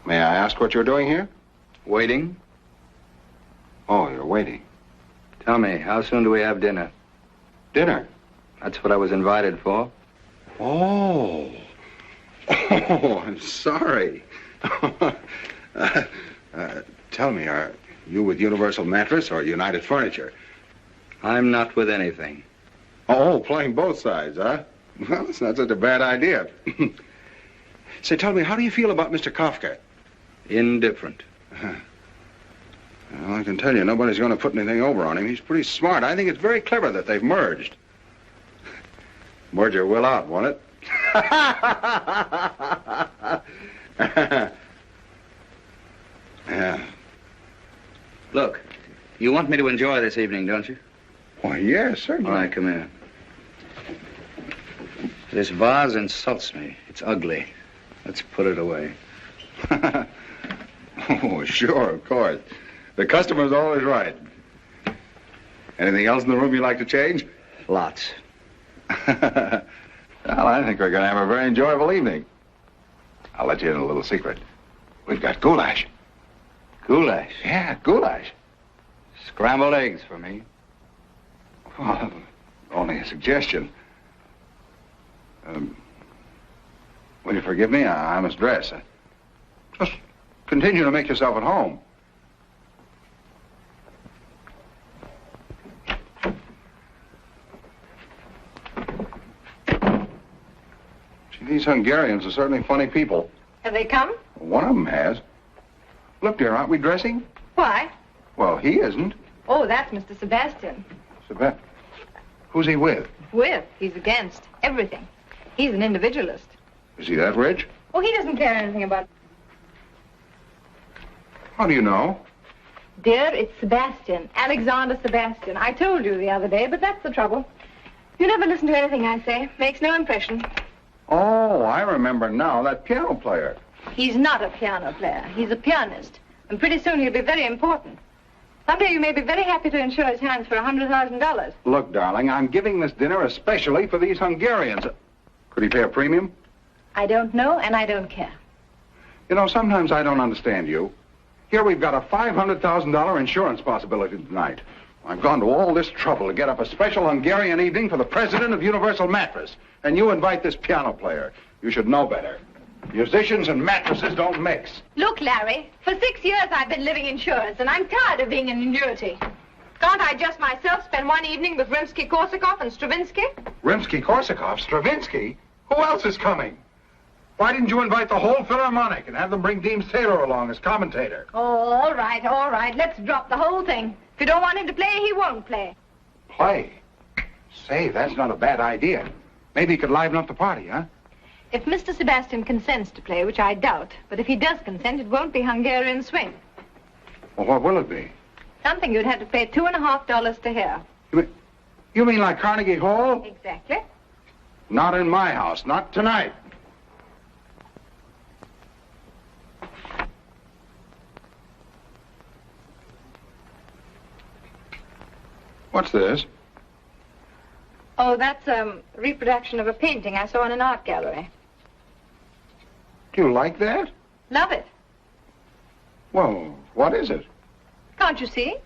May I ask what you're doing here? Waiting. Oh, you're waiting. Tell me, how soon do we have dinner? Dinner? That's what I was invited for. Oh. Oh, I'm sorry. Tell me, are you with Universal Mattress or United Furniture? I'm not with anything. Oh, playing both sides, huh? Well, it's not such a bad idea. Say, tell me, how do you feel about Mr. Kafka? Indifferent. Well, I can tell you, nobody's going to put anything over on him. He's pretty smart. I think it's very clever that they've merged. Merger will out, won't it? Yeah. Look, you want me to enjoy this evening, don't you? Why, yes, certainly. All right, come here. This vase insults me. It's ugly. Let's put it away. Oh, sure, of course. The customer's always right. Anything else in the room you'd like to change? Lots. Well, I think we're going to have a very enjoyable evening. I'll let you in a little secret. We've got goulash. Goulash? Yeah, goulash. Scrambled eggs for me. Well, only a suggestion. Will you forgive me? I must dress. Just continue to make yourself at home. Gee, these Hungarians are certainly funny people. Have they come? One of them has. Look, dear, aren't we dressing? Why? Well, he isn't. Oh, that's Mr. Sebastian. Sebastian. Who's he with? With. He's against everything. He's an individualist. Is he that rich? Oh, he doesn't care anything about... How do you know? Dear, it's Sebastian. Alexander Sebastian. I told you the other day, but that's the trouble. You never listen to anything I say. Makes no impression. Oh, I remember now. That piano player. He's not a piano player. He's a pianist. And pretty soon he'll be very important. Someday you may be very happy to insure his hands for $100,000. Look, darling, I'm giving this dinner especially for these Hungarians. Could he pay a premium? I don't know, and I don't care. You know, sometimes I don't understand you. Here we've got a $500,000 insurance possibility tonight. I've gone to all this trouble to get up a special Hungarian evening for the president of Universal Mattress. And you invite this piano player. You should know better. Musicians and mattresses don't mix. Look, Larry, for 6 years I've been living insurance, and I'm tired of being an annuity. Can't I just myself spend one evening with Rimsky-Korsakov and Stravinsky? Rimsky-Korsakov? Stravinsky? Who else is coming? Why didn't you invite the whole Philharmonic and have them bring Deems Taylor along as commentator? Oh, all right, all right. Let's drop the whole thing. If you don't want him to play, he won't play. Play? Say, that's not a bad idea. Maybe he could liven up the party, huh? If Mr. Sebastian consents to play, which I doubt, but if he does consent, it won't be Hungarian swing. Well, what will it be? Something you'd have to pay $2.50 to hear. You mean like Carnegie Hall? Exactly. Not in my house, not tonight. What's this? Oh, that's a reproduction of a painting I saw in an art gallery. Do you like that? Love it. Well, what is it? Can't you see?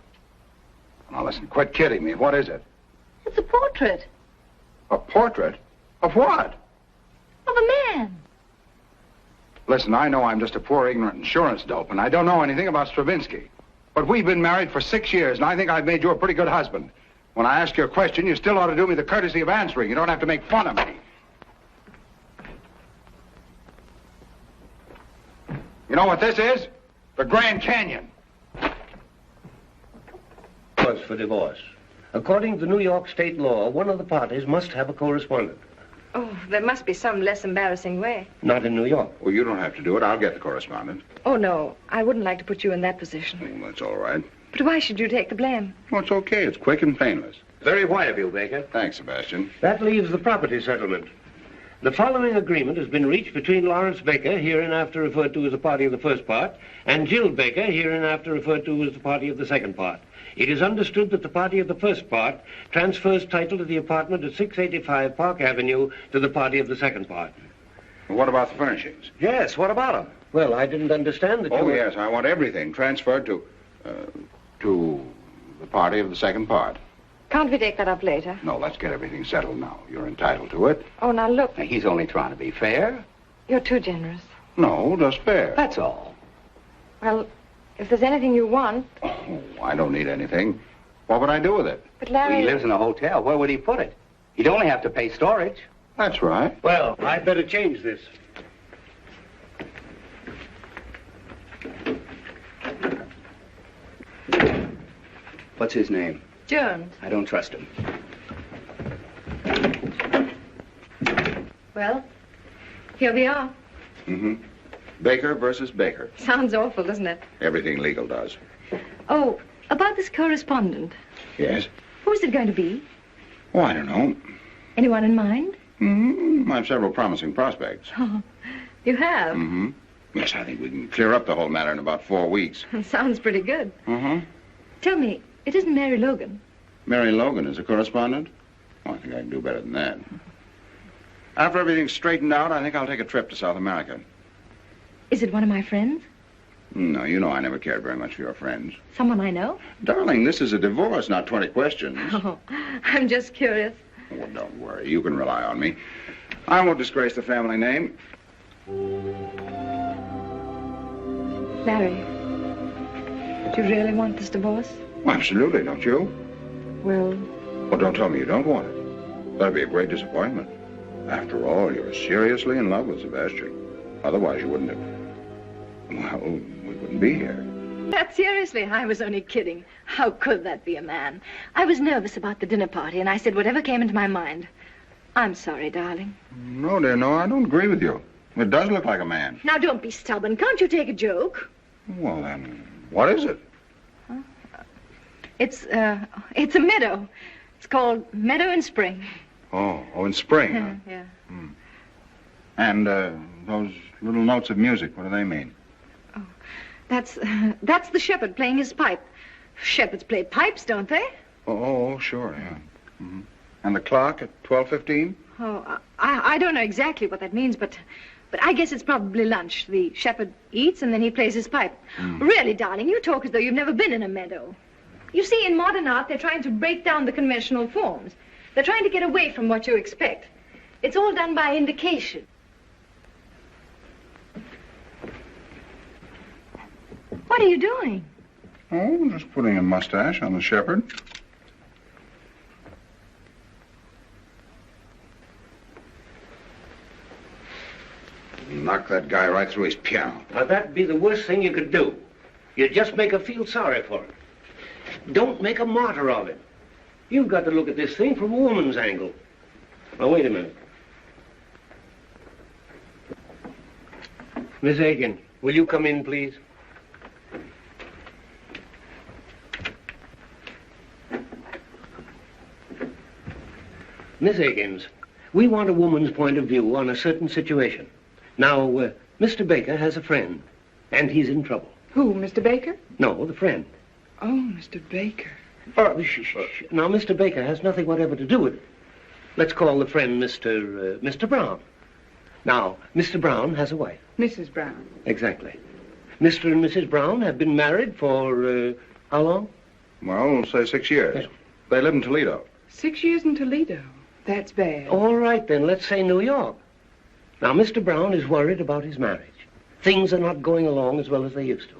Now, listen, quit kidding me. What is it? It's a portrait. A portrait? Of what? Of a man. Listen, I know I'm just a poor, ignorant insurance dope, and I don't know anything about Stravinsky. But we've been married for 6 years, and I think I've made you a pretty good husband. When I ask you a question, you still ought to do me the courtesy of answering. You don't have to make fun of me. You know what this is? The Grand Canyon. For divorce. According to New York state law, one of the parties must have a correspondent. Oh, there must be some less embarrassing way. Not in New York. Well, you don't have to do it. I'll get the correspondent. Oh, no. I wouldn't like to put you in that position. Well, that's all right. But why should you take the blame? Well, it's okay. It's quick and painless. Very white of you, Baker. Thanks, Sebastian. That leaves the property settlement. The following agreement has been reached between Lawrence Baker, hereinafter referred to as the party of the first part, and Jill Baker, hereinafter referred to as the party of the second part. It is understood that the party of the first part transfers title to the apartment at 685 Park Avenue to the party of the second part. Well, what about the furnishings? Yes, what about them? Well, I didn't understand that you Oh, were... yes, I want everything transferred to the party of the second part. Can't we take that up later? No, let's get everything settled now. You're entitled to it. Oh, now look. He's only trying to be fair. You're too generous. No, just fair. That's all. Well, if there's anything you want... Oh, I don't need anything. What would I do with it? But Larry... He lives in a hotel. Where would he put it? He'd only have to pay storage. That's right. Well, I'd better change this. What's his name? Jones. I don't trust him. Well, here we are. Mm-hmm. Baker versus Baker. Sounds awful, doesn't it? Everything legal does. Oh, about this correspondent. Yes? Who's it going to be? Oh, I don't know. Anyone in mind? Mm-hmm. I have several promising prospects. Oh, you have? Mm-hmm. Yes, I think we can clear up the whole matter in about 4 weeks. Sounds pretty good. Mm-hmm. Tell me, it isn't Mary Logan. Mary Logan is a correspondent? Oh, I think I can do better than that. After everything's straightened out, I think I'll take a trip to South America. Is it one of my friends? No, you know I never cared very much for your friends. Someone I know? Darling, this is a divorce, not 20 questions. Oh, I'm just curious. Oh, don't worry. You can rely on me. I won't disgrace the family name. Larry, do you really want this divorce? Well, absolutely, don't you? Well, Well, don't tell me you don't want it. That'd be a great disappointment. After all, you're seriously in love with Sebastian. Otherwise, you wouldn't have... Well, we wouldn't be here. Not seriously, I was only kidding. How could that be a man? I was nervous about the dinner party, and I said whatever came into my mind. I'm sorry, darling. No, dear, no, I don't agree with you. It does look like a man. Now, don't be stubborn. Can't you take a joke? Well, then, what is it? It's a meadow. It's called Meadow in Spring. Oh, in spring, huh? Yeah. And, those little notes of music, what do they mean? That's the shepherd playing his pipe. Shepherds play pipes, don't they? Oh, sure, yeah. Mm-hmm. And the clock at 12:15? Oh, I don't know exactly what that means, but I guess it's probably lunch. The shepherd eats and then he plays his pipe. Really, darling, you talk as though you've never been in a meadow. You see, in modern art, they're trying to break down the conventional forms. They're trying to get away from what you expect. It's all done by indication. What are you doing? Oh, just putting a mustache on the shepherd. Knock that guy right through his piano. Now, that'd be the worst thing you could do. You'd just make her feel sorry for him. Don't make a martyr of him. You've got to look at this thing from a woman's angle. Now, wait a minute. Miss Aiken, will you come in, please? Miss Higgins, we want a woman's point of view on a certain situation. Now, Mr. Baker has a friend, and he's in trouble. Who, Mr. Baker? No, the friend. Oh, Mr. Baker. Shh. Now, Mr. Baker has nothing whatever to do with it. Let's call the friend Mr. Brown. Now, Mr. Brown has a wife. Mrs. Brown. Exactly. Mr. and Mrs. Brown have been married for, how long? Well, say 6 years. Yeah. They live in Toledo. 6 years in Toledo. That's bad. All right, then, let's say New York. Now, Mr. Brown is worried about his marriage. Things are not going along as well as they used to.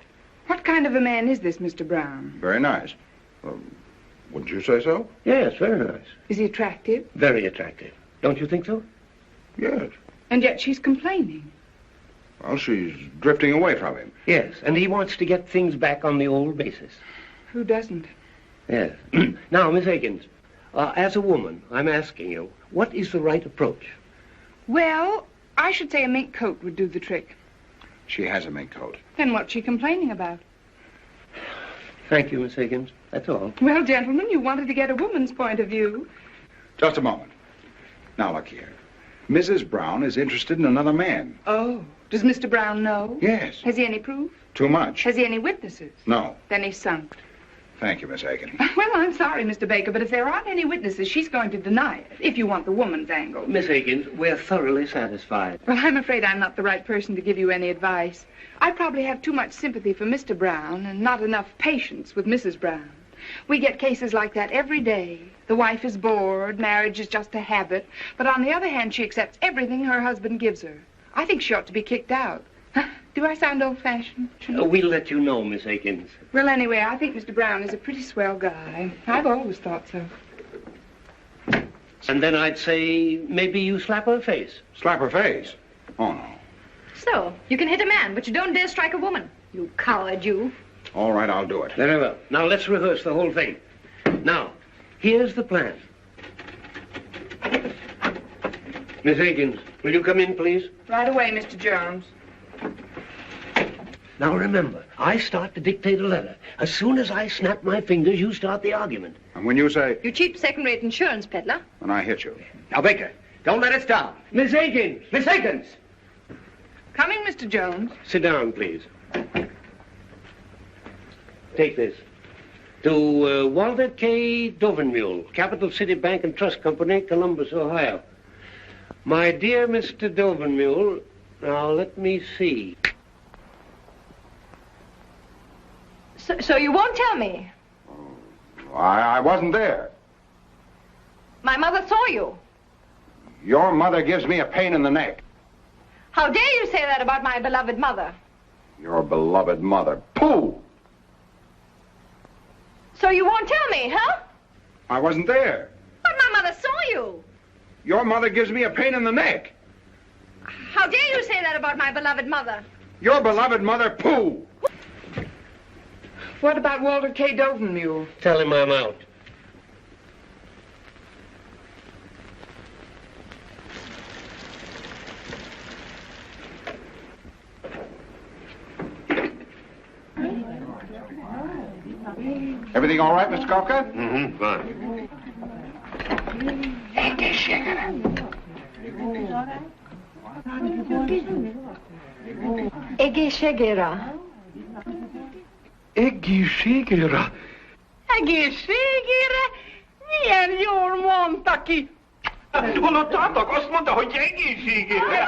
What kind of a man is this, Mr. Brown? Very nice. Wouldn't you say so? Yes, very nice. Is he attractive? Very attractive. Don't you think so? Yes. And yet she's complaining. Well, she's drifting away from him. Yes, and he wants to get things back on the old basis. Who doesn't? Yes. Now, Miss Higgins, as a woman, I'm asking you, what is the right approach? Well, I should say a mink coat would do the trick. She has a mink coat. Then what's she complaining about? Thank you, Miss Higgins. That's all. Well, gentlemen, you wanted to get a woman's point of view. Just a moment. Now, look here. Mrs. Brown is interested in another man. Oh, does Mr. Brown know? Yes. Has he any proof? Too much. Has he any witnesses? No. Then he's sunk. Thank you, Miss Aiken. Well, I'm sorry, Mr. Baker, but if there aren't any witnesses, she's going to deny it, if you want the woman's angle. Miss Higgins, we're thoroughly satisfied. Well, I'm afraid I'm not the right person to give you any advice. I probably have too much sympathy for Mr. Brown and not enough patience with Mrs. Brown. We get cases like that every day. The wife is bored, marriage is just a habit, but on the other hand, she accepts everything her husband gives her. I think she ought to be kicked out. Do I sound old-fashioned? We'll let you know, Miss Higgins. Well, anyway, I think Mr. Brown is a pretty swell guy. I've always thought so. And then I'd say maybe you slap her face. Slap her face? Oh, no. So, you can hit a man, but you don't dare strike a woman. You coward, you. All right, I'll do it. Very well. Now, let's rehearse the whole thing. Now, here's the plan. Miss Higgins, will you come in, please? Right away, Mr. Jones. Now, remember, I start to dictate a letter. As soon as I snap my fingers, you start the argument. And when you say, You cheap second-rate insurance peddler. when I hit you. Now, Baker, don't let us down. Miss Higgins! Miss Higgins! Coming, Mr. Jones. Sit down, please. Take this. To Walter K. Dovenmule, Capital City Bank and Trust Company, Columbus, Ohio. My dear Mr. Dovenmule, now let me see. So you won't tell me? I wasn't there. My mother saw you. Your mother gives me a pain in the neck. How dare you say that about my beloved mother? Your beloved mother. Pooh! So you won't tell me, huh? I wasn't there. But my mother saw you. Your mother gives me a pain in the neck. How dare you say that about my beloved mother? Your beloved mother. Pooh! What about Walter K. Dovenmule? Tell him I'm out. Everything all right, Mr. Kafka? Mm-hmm, fine. Egészségére. Egészségére? Egészségére? Milyen jól mondta ki! Hallottátok? Azt mondta, hogy egészségére!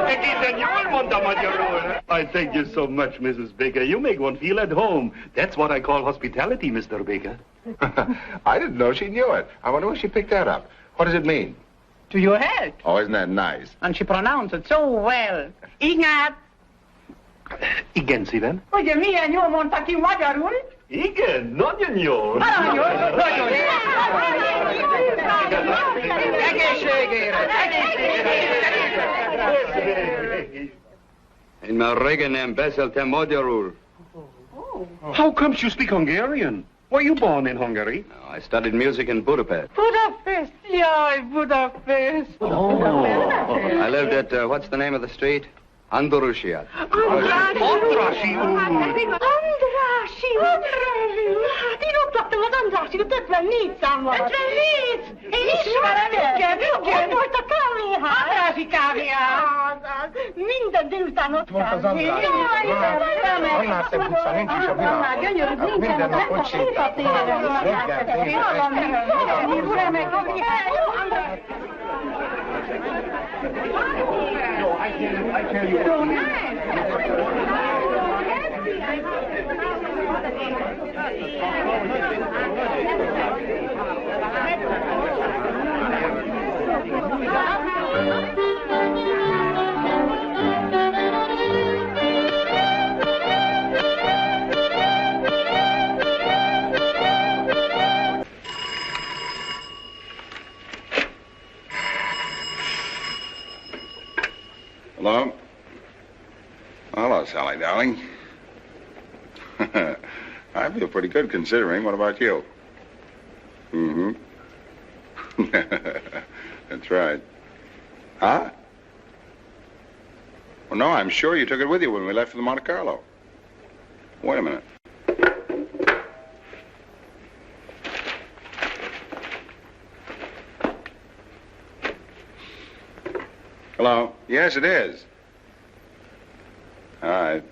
Egészen jól mondta magyarul! I thank you so much, Mrs. Baker. You make one feel at home. That's what I call hospitality, Mr. Baker. I didn't know she knew it. I wonder where she picked that up. What does it mean? To your health. Oh, isn't that nice? And she pronounced it so well. Igen. Igen, szívem. Ugye milyen jól mondta ki magyarul? Igen, nagyon jól. Nagyon jól. Nagyon jól. Egészségére. Én már régen nem beszéltem magyarul. How comes you speak Hungarian? Were you born in Hungary? No, I studied music in Budapest. Budapest. Jaj, Budapest. I lived at, what's the name of the street? Andalusia. Andrássy úr. Andrássy úr. Hát én ott laktam az Andrássy úr, 54 számmal. 54? Én ismerem őket. Ott volt a kávéház. Andrássy kávéház. Minden délután ott volt az Andrássy. Annál szebb utca nincs is a világon. Minden nap ott sétál. Reggel, I tell you. Hello? Hello, Sally, darling. I feel pretty good considering. What about you? Mm-hmm. That's right. Huh? Well, no, I'm sure you took it with you when we left for the Monte Carlo. Wait a minute. Hello? Yes, it is. All right.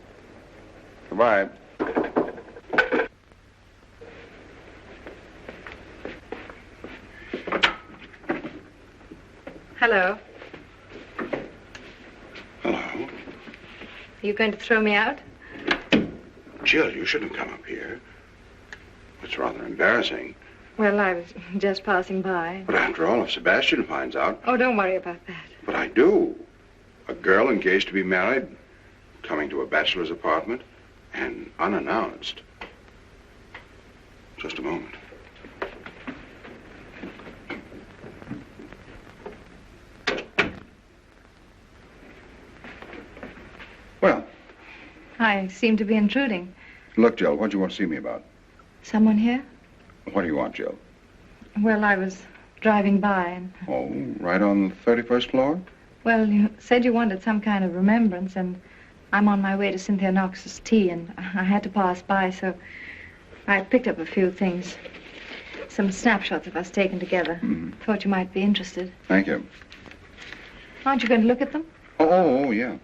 Goodbye. Hello. Hello. Are you going to throw me out? Jill, you shouldn't come up here. It's rather embarrassing. Well, I was just passing by. But after all, if Sebastian finds out... Oh, don't worry about that. But I do. A girl engaged to be married, coming to a bachelor's apartment, and unannounced. Just a moment. Well, I seem to be intruding. look, Jill, what do you want to see me about? Someone here? What do you want, Jill? Well, I was driving by and... Oh, right on the 31st floor? Well, you said you wanted some kind of remembrance, and I'm on my way to Cynthia Knox's tea, and I had to pass by, so I picked up a few things. Some snapshots of us taken together. Thought you might be interested. Thank you. Aren't you going to look at them? Oh, yeah.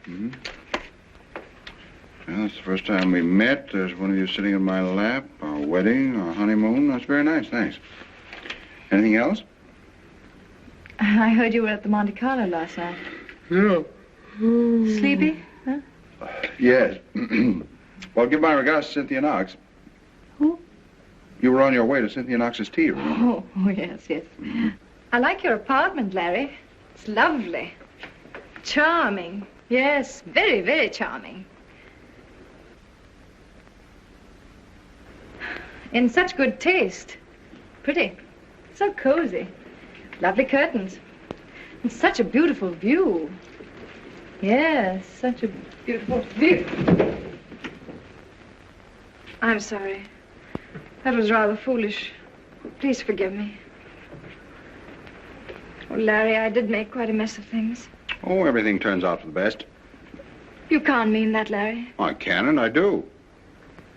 Well, it's the first time we met. There's one of you sitting in my lap. Our wedding, our honeymoon. That's very nice, thanks. Anything else? I heard you were at the Monte Carlo last night. Yeah. Sleepy? Huh? Yes. Well, give my regards to Cynthia Knox. Who? You were on your way to Cynthia Knox's tea, remember? Oh, yes, yes. I like your apartment, Larry. It's lovely. Charming. Yes, very, very charming. In such good taste. Pretty. So cozy. Lovely curtains. And such a beautiful view. Yes, such a beautiful view. I'm sorry. That was rather foolish. Please forgive me. Oh, Larry, I did make quite a mess of things. Oh, everything turns out for the best. You can't mean that, Larry. I can and I do.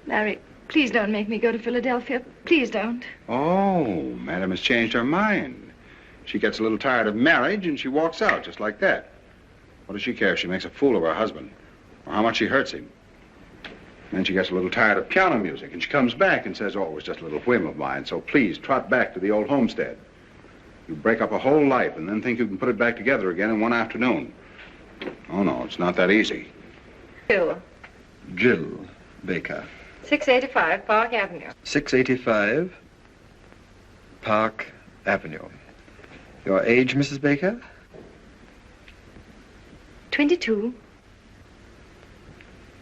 Larry, please don't make me go to Philadelphia. Please don't. Oh, Madam has changed her mind. She gets a little tired of marriage and she walks out just like that. What does she care if she makes a fool of her husband or how much she hurts him? Then she gets a little tired of piano music and she comes back and says, oh, it was just a little whim of mine, so please trot back to the old homestead. You break up a whole life and then think you can put it back together again in one afternoon. Oh, no, it's not that easy. Jill. Jill Baker. 685 Park Avenue. 685 Park Avenue. Your age, Mrs. Baker? 22.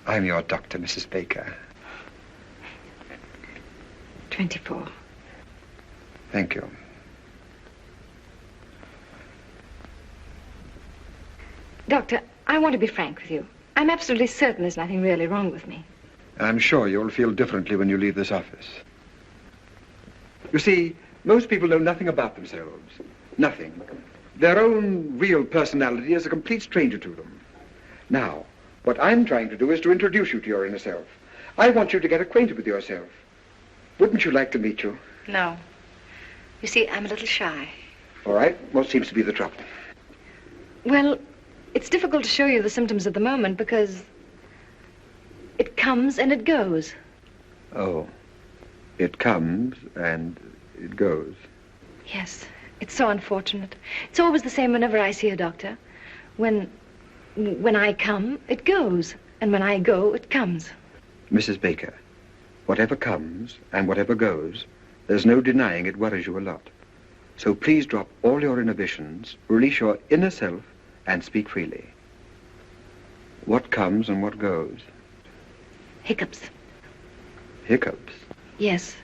I'm your doctor, Mrs. Baker. 24. Thank you. Doctor, I want to be frank with you. I'm absolutely certain there's nothing really wrong with me. I'm sure you'll feel differently when you leave this office. You see, most people know nothing about themselves. Nothing. Their own real personality is a complete stranger to them. Now, what I'm trying to do is to introduce you to your inner self. I want you to get acquainted with yourself. Wouldn't you like to meet you? No. You see, I'm a little shy. All right. What seems to be the trouble? Well, it's difficult to show you the symptoms at the moment because it comes and it goes. Oh. It comes and it goes. Yes, it's so unfortunate. It's always the same whenever I see a doctor. When I come, it goes. And when I go, it comes. Mrs. Baker, whatever comes and whatever goes, there's no denying it worries you a lot. So please drop all your inhibitions, release your inner self, and speak freely. What comes and what goes? Hiccups. Hiccups? Yes.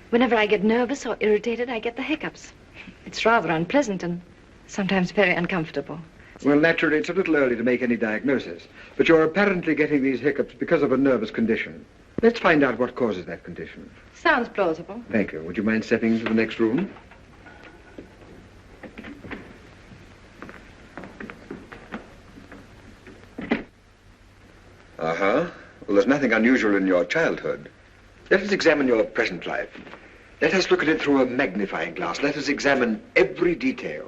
Whenever I get nervous or irritated, I get the hiccups. It's rather unpleasant and sometimes very uncomfortable. Well, naturally, it's a little early to make any diagnosis, but you're apparently getting these hiccups because of a nervous condition. Let's find out what causes that condition. Sounds plausible. Thank you. Would you mind stepping into the next room? Uh-huh. Well, there's nothing unusual in your childhood. Let us examine your present life. Let us look at it through a magnifying glass. Let us examine every detail.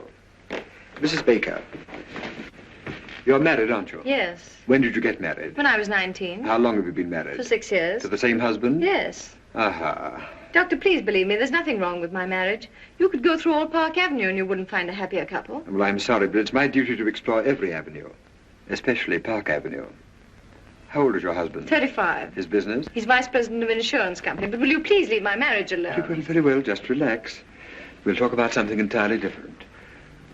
Mrs. Baker, You're married, aren't you? Yes. When did you get married? When I was 19. How long have you been married? For 6 years. To the same husband? Yes. Aha. Doctor, please believe me, there's nothing wrong with my marriage. You could go through all Park Avenue and you wouldn't find a happier couple. Well, I'm sorry, but it's my duty to explore every avenue, especially Park Avenue. How old is your husband? 35. His business? He's vice president of an insurance company. But will you please leave my marriage alone? Very well, very well. Just relax. We'll talk about something entirely different.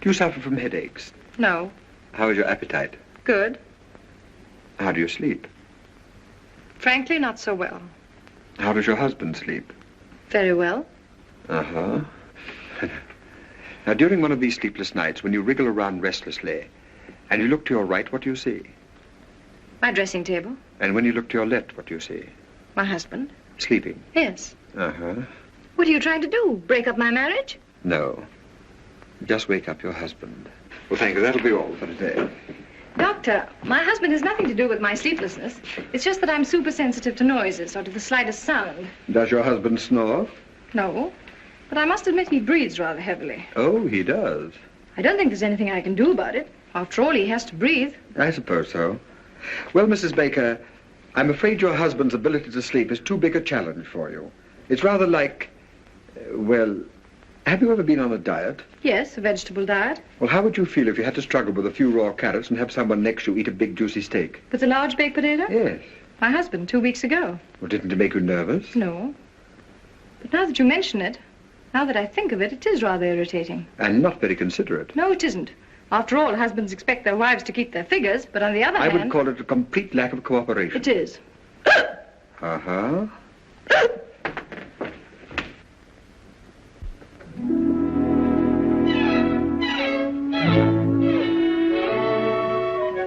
Do you suffer from headaches? No. How is your appetite? Good. How do you sleep? Frankly, not so well. How does your husband sleep? Very well. Uh-huh. Now, during one of these sleepless nights, when you wriggle around restlessly, and you look to your right, what do you see? My dressing table. And when you look to your left, what do you see? My husband. Sleeping. Yes. Uh-huh. What are you trying to do? Break up my marriage? No. Just wake up your husband. Well, thank you. That'll be all for today. Doctor, my husband has nothing to do with my sleeplessness. It's just that I'm super sensitive to noises or to the slightest sound. Does your husband snore? No. But I must admit he breathes rather heavily. Oh, he does. I don't think there's anything I can do about it. After all, he has to breathe. I suppose so. Well, Mrs. Baker, I'm afraid your husband's ability to sleep is too big a challenge for you. It's rather like, well, have you ever been on a diet? Yes, a vegetable diet. Well, how would you feel if you had to struggle with a few raw carrots and have someone next to you eat a big juicy steak? With a large baked potato? Yes. My husband, 2 weeks ago. Well, didn't it make you nervous? No. But now that you mention it, now that I think of it, it is rather irritating. And not very considerate. No, it isn't. After all, husbands expect their wives to keep their figures, but on the other hand... I would call it a complete lack of cooperation. It is. Uh-huh.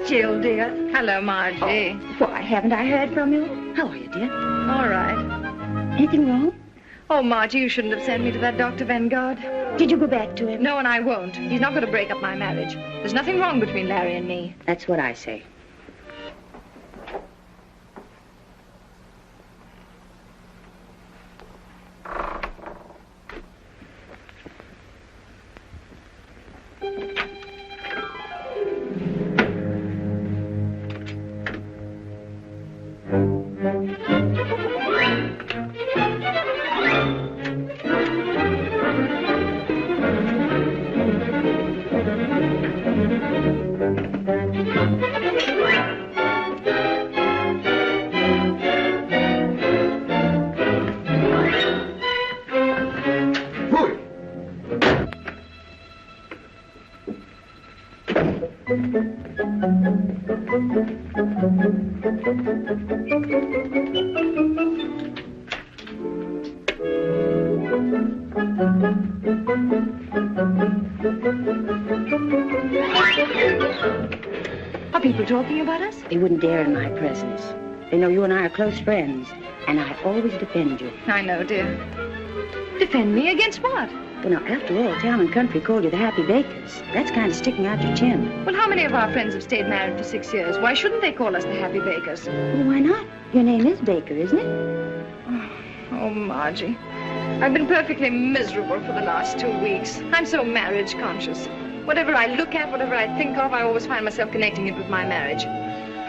Jill, dear. Hello, Margie. Why, haven't I heard from you? How are you, dear? All right. Anything wrong? Oh, Margie, you shouldn't have sent me to that Dr. Vanguard. Did you go back to him? No, and I won't. He's not going to break up my marriage. There's nothing wrong between Larry and me. That's what I say. Are people talking about us? They wouldn't dare in my presence. They know you and I are close friends, and I always defend you. I know, dear. Defend me against what? Well, now, after all, Town and Country called you the Happy Bakers. That's kind of sticking out your chin. Well, how many of our friends have stayed married for 6 years? Why shouldn't they call us the Happy Bakers? Well, why not? Your name is Baker, isn't it? Oh, Margie. I've been perfectly miserable for the last 2 weeks. I'm so marriage conscious. Whatever I look at, whatever I think of, I always find myself connecting it with my marriage.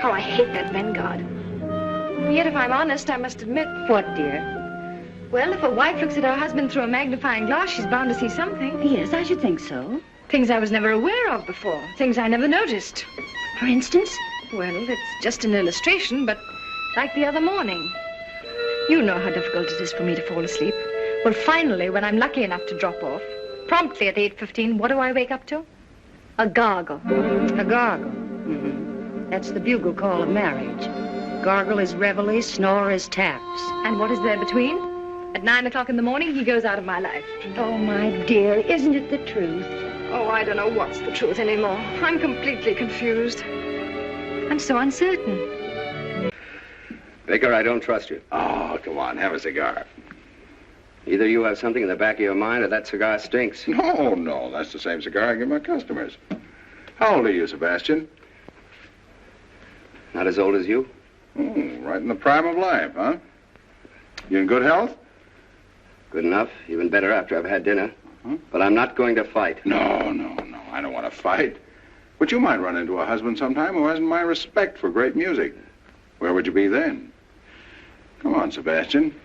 How I hate that Vanguard. Yet, if I'm honest, I must admit... What, dear? Well, if a wife looks at her husband through a magnifying glass, she's bound to see something. Yes, I should think so. Things I was never aware of before. Things I never noticed. For instance? Well, it's just an illustration, but like the other morning. You know how difficult it is for me to fall asleep. Well, finally, when I'm lucky enough to drop off, promptly at 8:15, what do I wake up to? A gargle. A gargle. Mm-hmm. That's the bugle call of marriage. Gargle is reveille, snore is taps. And what is there between? At 9 o'clock in the morning, he goes out of my life. Oh, my dear, isn't it the truth? Oh, I don't know what's the truth anymore. I'm completely confused. I'm so uncertain. Baker, I don't trust you. Oh, come on, have a cigar. Either you have something in the back of your mind or that cigar stinks. No, that's the same cigar I give my customers. How old are you, Sebastian? Not as old as you? Right in the prime of life, huh? You in good health? Good enough. Even better after I've had dinner. But I'm not going to fight. No. I don't want to fight. But you might run into a husband sometime who hasn't my respect for great music. Where would you be then? Come on, Sebastian.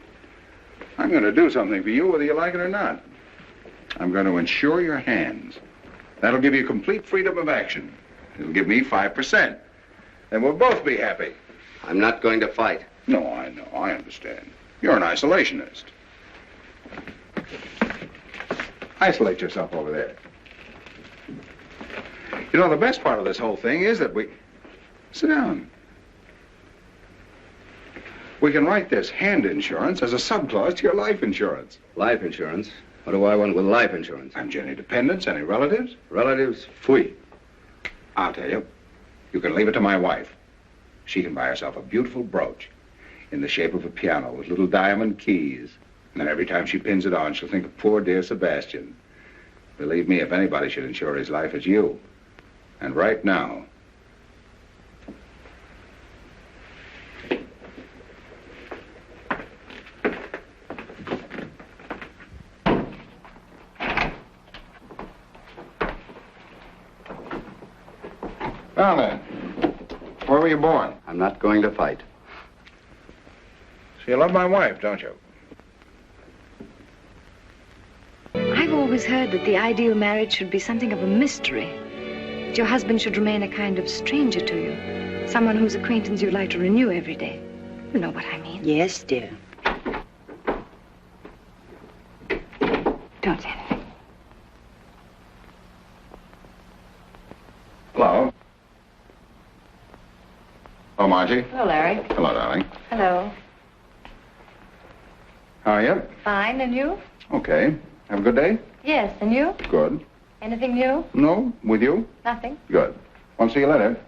I'm going to do something for you whether you like it or not. I'm going to insure your hands. That'll give you complete freedom of action. It'll give me 5%. And we'll both be happy. I'm not going to fight. No, I know. I understand. You're an isolationist. Isolate yourself over there. You know, the best part of this whole thing is that we... Sit down. We can write this hand insurance as a subclause to your life insurance. Life insurance? What do I want with life insurance? And any dependents, any relatives? Relatives? Fui. I'll tell you. You can leave it to my wife. She can buy herself a beautiful brooch in the shape of a piano with little diamond keys. And then every time she pins it on, she'll think of poor dear Sebastian. Believe me, if anybody should insure his life, it's you. And right now. Now then, where were you born? I'm not going to fight. So you love my wife, don't you? I've always heard that the ideal marriage should be something of a mystery. That your husband should remain a kind of stranger to you. Someone whose acquaintance you'd like to renew every day. You know what I mean. Yes, dear. Don't say anything. Hello. Hello, Margie. Hello, Larry. Hello, darling. Hello. How are you? Fine, and you? Okay. Have a good day? Yes, and you? Good. Anything new? No? With you? Nothing. Good. Won't see you later.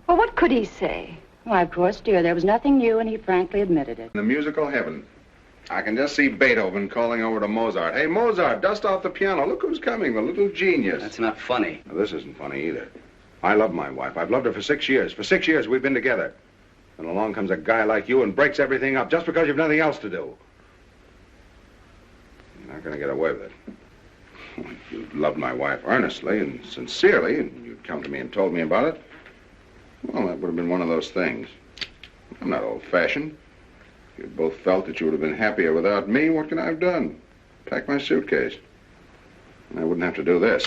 Well, what could he say? Why, of course, dear, there was nothing new, and he frankly admitted it. In the musical heaven, I can just see Beethoven calling over to Mozart. Hey, Mozart, dust off the piano. Look who's coming, the little genius. That's not funny. Now, this isn't funny either. I love my wife. I've loved her for 6 years. For 6 years, we've been together. And along comes a guy like you and breaks everything up just because you've nothing else to do. You're not going to get away with it. If you'd loved my wife earnestly and sincerely, and you'd come to me and told me about it, well, that would have been one of those things. I'm not old-fashioned. If you both felt that you would have been happier without me, what can I have done? Pack my suitcase. And I wouldn't have to do this.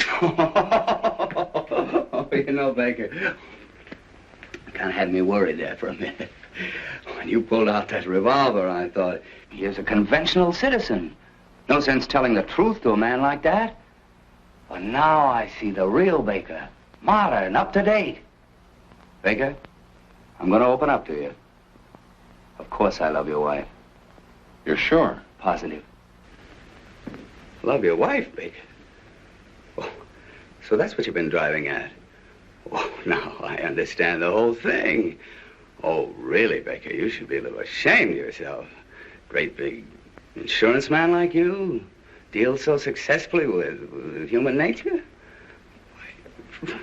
Oh, you know, Baker, kind of had me worried there for a minute. When you pulled out that revolver, I thought, here's a conventional citizen. No sense telling the truth to a man like that. But now I see the real Baker, modern, up to date. Baker, I'm going to open up to you. Of course I love your wife. You're sure? Positive. Love your wife, Baker? Oh, so that's what you've been driving at. Oh, now I understand the whole thing. Oh, really, Baker, you should be a little ashamed of yourself. Great big insurance man like you deals so successfully with human nature.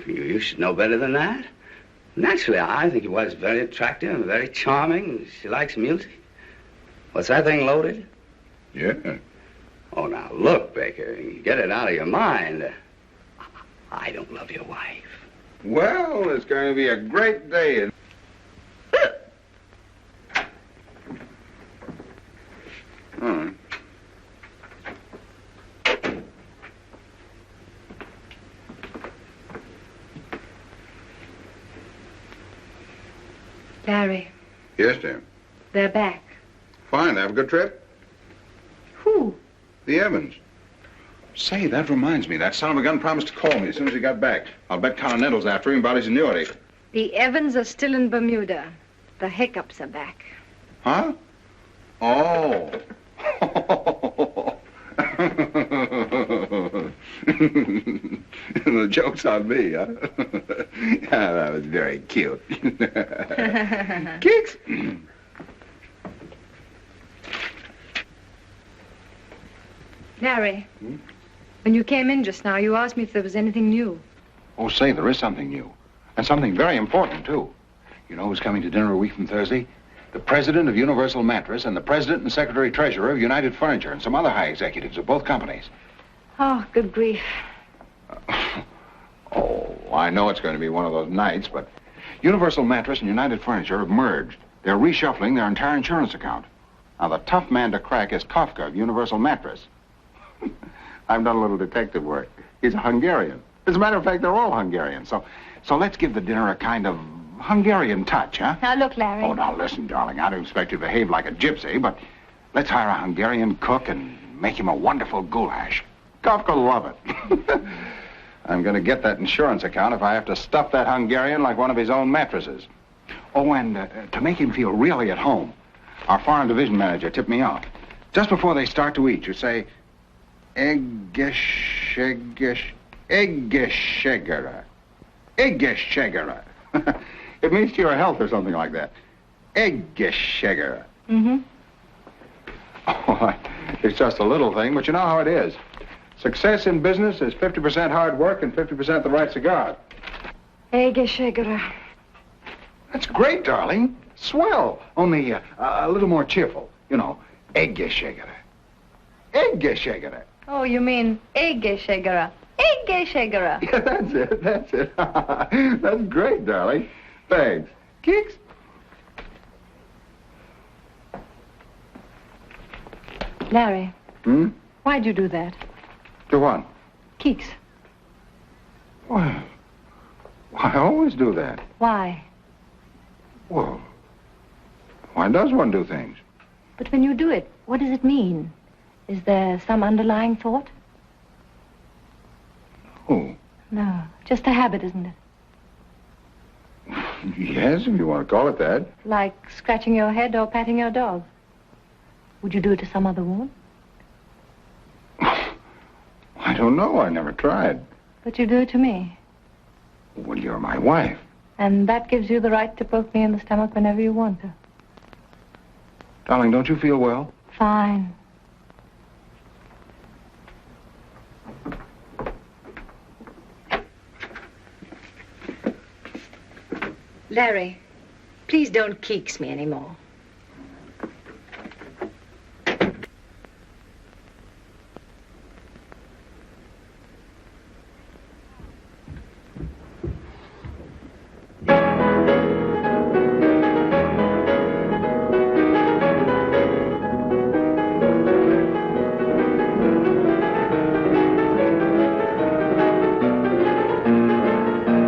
You should know better than that. Naturally, I think he was very attractive and very charming. She likes music. What's that thing loaded? Yeah. Oh, now, look, Baker, get it out of your mind. I don't love your wife. Well, it's going to be a great day. All right. Larry, Yes, dear. they're back. Fine. Have a good trip? Who? The Evans. Say, that reminds me. That son of a gun promised to call me as soon as he got back. I'll bet Continental's after him about his annuity. The Evans are still in Bermuda. The Hiccups are back. Huh? Oh. The joke's on me, huh? Yeah, that was very cute. Kicks. Larry, when you came in just now, you asked me if there was anything new. Oh, say, there is something new. And something very important, too. You know who's coming to dinner a week from Thursday? The president of Universal Mattress and the president and secretary treasurer of United Furniture and some other high executives of both companies. Oh, good grief. Oh, I know it's going to be one of those nights, but Universal Mattress and United Furniture have merged. They're reshuffling their entire insurance account. Now, the tough man to crack is Kafka of Universal Mattress. I've done a little detective work. He's a Hungarian. As a matter of fact, they're all Hungarian. So let's give the dinner a kind of Hungarian touch, huh? Now, look, Larry. Oh, now, listen, darling. I don't expect you to behave like a gypsy, but let's hire a Hungarian cook and make him a wonderful goulash. Kafka will love it. I'm going to get that insurance account if I have to stuff that Hungarian like one of his own mattresses. Oh, and to make him feel really at home, our foreign division manager tipped me off. Just before they start to eat, you say, Eggeschegera. Eggeschegera. It means to your health or something like that. Eggeschegera. Mm-hmm. Oh, it's just a little thing, but you know how it is. Success in business is 50% hard work and 50% the right cigar. Eggeschegera. That's great, darling. Swell. Only a little more cheerful. You know, Eggeschegera. Eggeschegera. Oh, you mean Eggeschegera. Eggeschegera. Yeah, that's it. That's great, darling. Thanks. Kicks? Larry. Hmm? Why'd you do that? Do what? Keeks. Well, I always do that. Why? Well, why does one do things? But when you do it, what does it mean? Is there some underlying thought? Oh. No, just a habit, isn't it? Yes, if you want to call it that. Like scratching your head or patting your dog. Would you do it to some other woman? I don't know. I never tried. But you do it to me. Well, you're my wife. And that gives you the right to poke me in the stomach whenever you want to. Darling, don't you feel well? Fine. Larry, please don't keeks me anymore.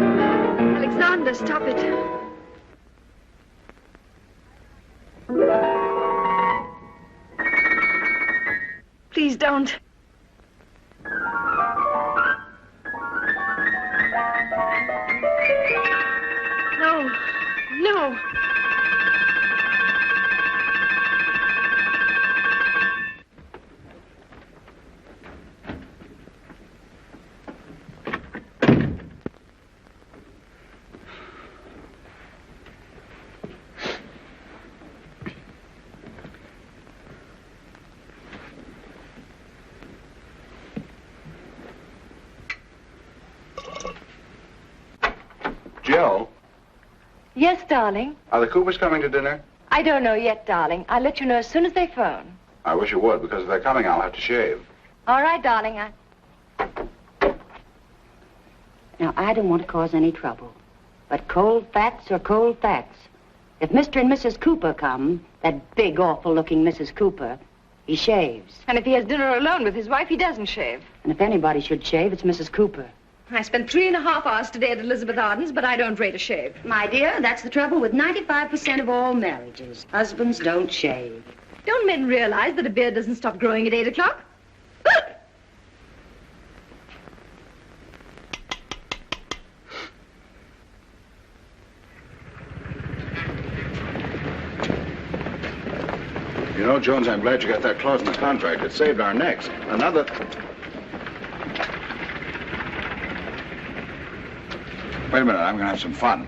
Alexander, stop it. Please don't. No. No. Jill, Yes, darling. are the Coopers coming to dinner? I don't know yet, darling. I'll let you know as soon as they phone. I wish you would, because if they're coming, I'll have to shave. All right, darling. Now, I don't want to cause any trouble, but cold facts are cold facts. If Mr. and Mrs. Cooper come, that big, awful-looking Mrs. Cooper, he shaves. And if he has dinner alone with his wife, he doesn't shave. And if anybody should shave, it's Mrs. Cooper. I spent 3.5 hours today at Elizabeth Arden's, but I don't rate a shave. My dear, that's the trouble with 95% of all marriages. Husbands don't shave. Don't men realize that a beard doesn't stop growing at 8 o'clock? You know, Jones, I'm glad you got that clause in the contract. It saved our necks. Another... Wait a minute, I'm going to have some fun.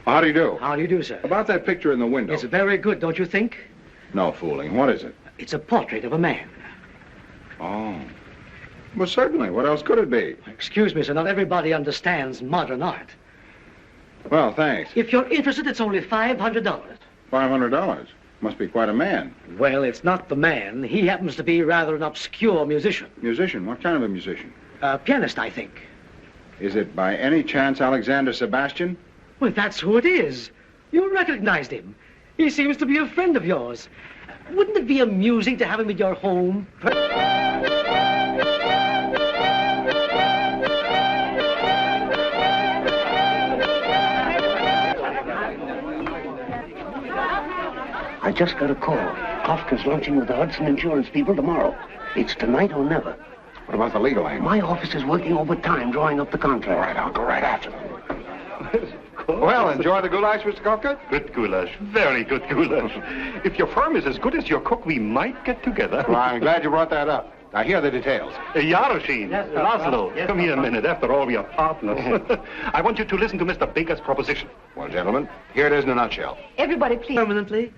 How do you do? How do you do, sir? About that picture in the window. It's very good, don't you think? No fooling. What is it? It's a portrait of a man. Oh. Well, certainly. What else could it be? Excuse me, sir, not everybody understands modern art. Well, thanks. If you're interested, it's only $500. $500. Must be quite a man. Well, it's not the man. He happens to be rather an obscure musician. Musician? What kind of a musician? A pianist, I think. Is it by any chance Alexander Sebastian? Well, that's who it is. You recognized him. He seems to be a friend of yours. Wouldn't it be amusing to have him in your home? I just got a call. Kafka's launching with the Hudson Insurance people tomorrow. It's tonight or never. What about the legal aim? My office is working overtime drawing up the contract. All right, I'll go right after them. Well, enjoy the goulash, Mr. Kafka? Good goulash. Very good goulash. If your firm is as good as your cook, we might get together. Well, I'm glad you brought that up. Now, here are the details. Yaroshin, Laszlo, come here a minute. After all, we are partners. I want you to listen to Mr. Baker's proposition. Well, gentlemen, here it is in a nutshell. Everybody, please. Permanently?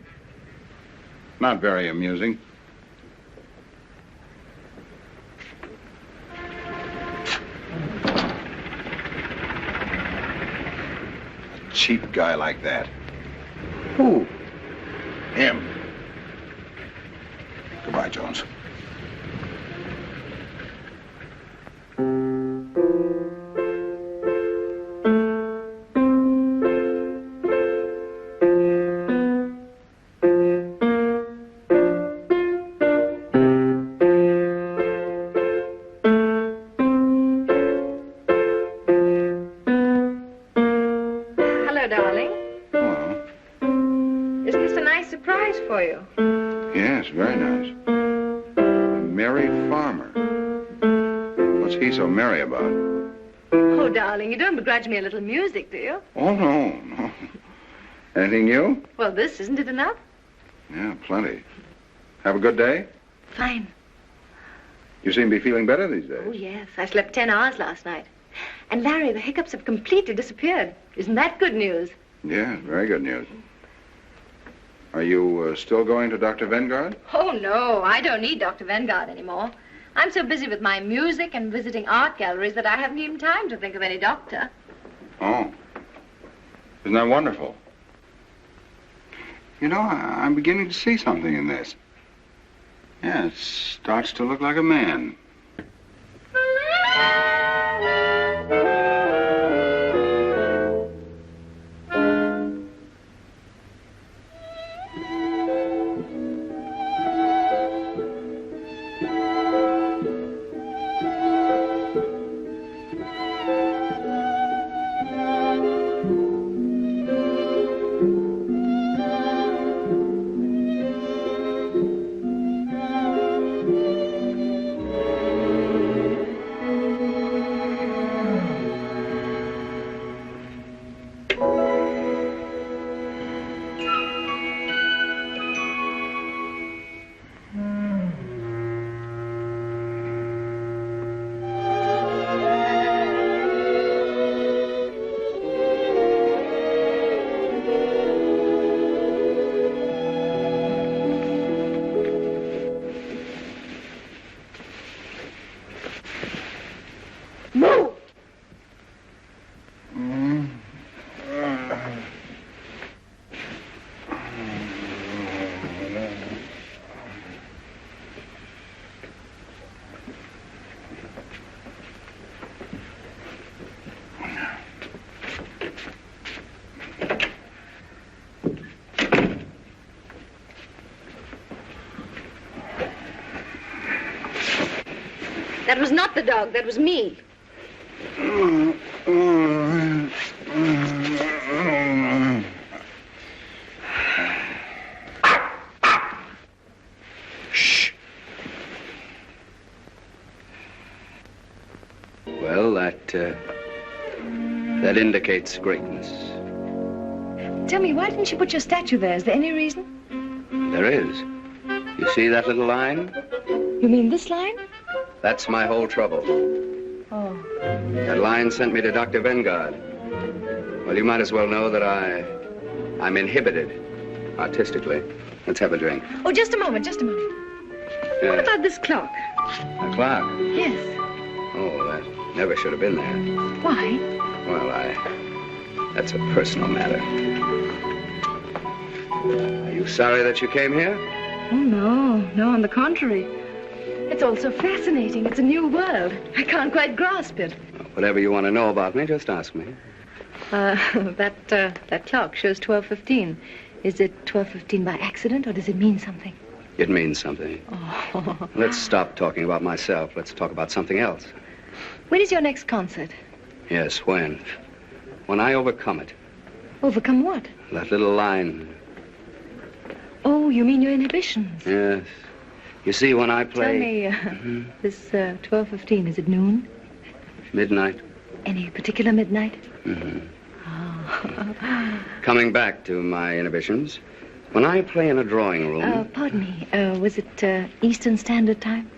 Not very amusing. A cheap guy like that. Who? Him. Goodbye, Jones. Hello, darling. Hello. Isn't this a nice surprise for you? Yes, very nice. A merry farmer. What's he so merry about? Oh, darling, you don't begrudge me a little music, do you? Oh, no. Anything new? Well, this, isn't it enough? Yeah, plenty. Have a good day? Fine. You seem to be feeling better these days. Oh, yes. I slept 10 hours last night. And, Larry, the hiccups have completely disappeared. Isn't that good news? Yeah, very good news. Are you still going to Dr. Vengard? Oh, no. I don't need Dr. Vengard anymore. I'm so busy with my music and visiting art galleries that I haven't even time to think of any doctor. Oh. Isn't that wonderful? You know, I'm beginning to see something in this. Yeah, it starts to look like a man. That was not the dog. That was me. Shh. Well, that indicates greatness. Tell me, why didn't you put your statue there? Is there any reason? There is. You see that little line? You mean this line? That's my whole trouble. Oh. That line sent me to Dr. Vengard. Well, you might as well know that I'm inhibited artistically. Let's have a drink. Oh, just a moment, just a moment. What about this clock? A clock? Yes. Oh, that never should have been there. Why? Well, That's a personal matter. Are you sorry that you came here? Oh, no. No, on the contrary. It's all so fascinating. It's a new world. I can't quite grasp it. Whatever you want to know about me, just ask me. That clock shows 12:15. Is it 12:15 by accident, or does it mean something? It means something. Oh. Let's stop talking about myself. Let's talk about something else. When is your next concert? Yes, when? When I overcome it. Overcome what? That little line. Oh, you mean your inhibitions? Yes. You see, when I play... Tell me, this 12:15, is it noon? Midnight. Any particular midnight? Mm-hmm. Oh. Coming back to my inhibitions, when I play in a drawing room... Pardon me, was it Eastern Standard Time?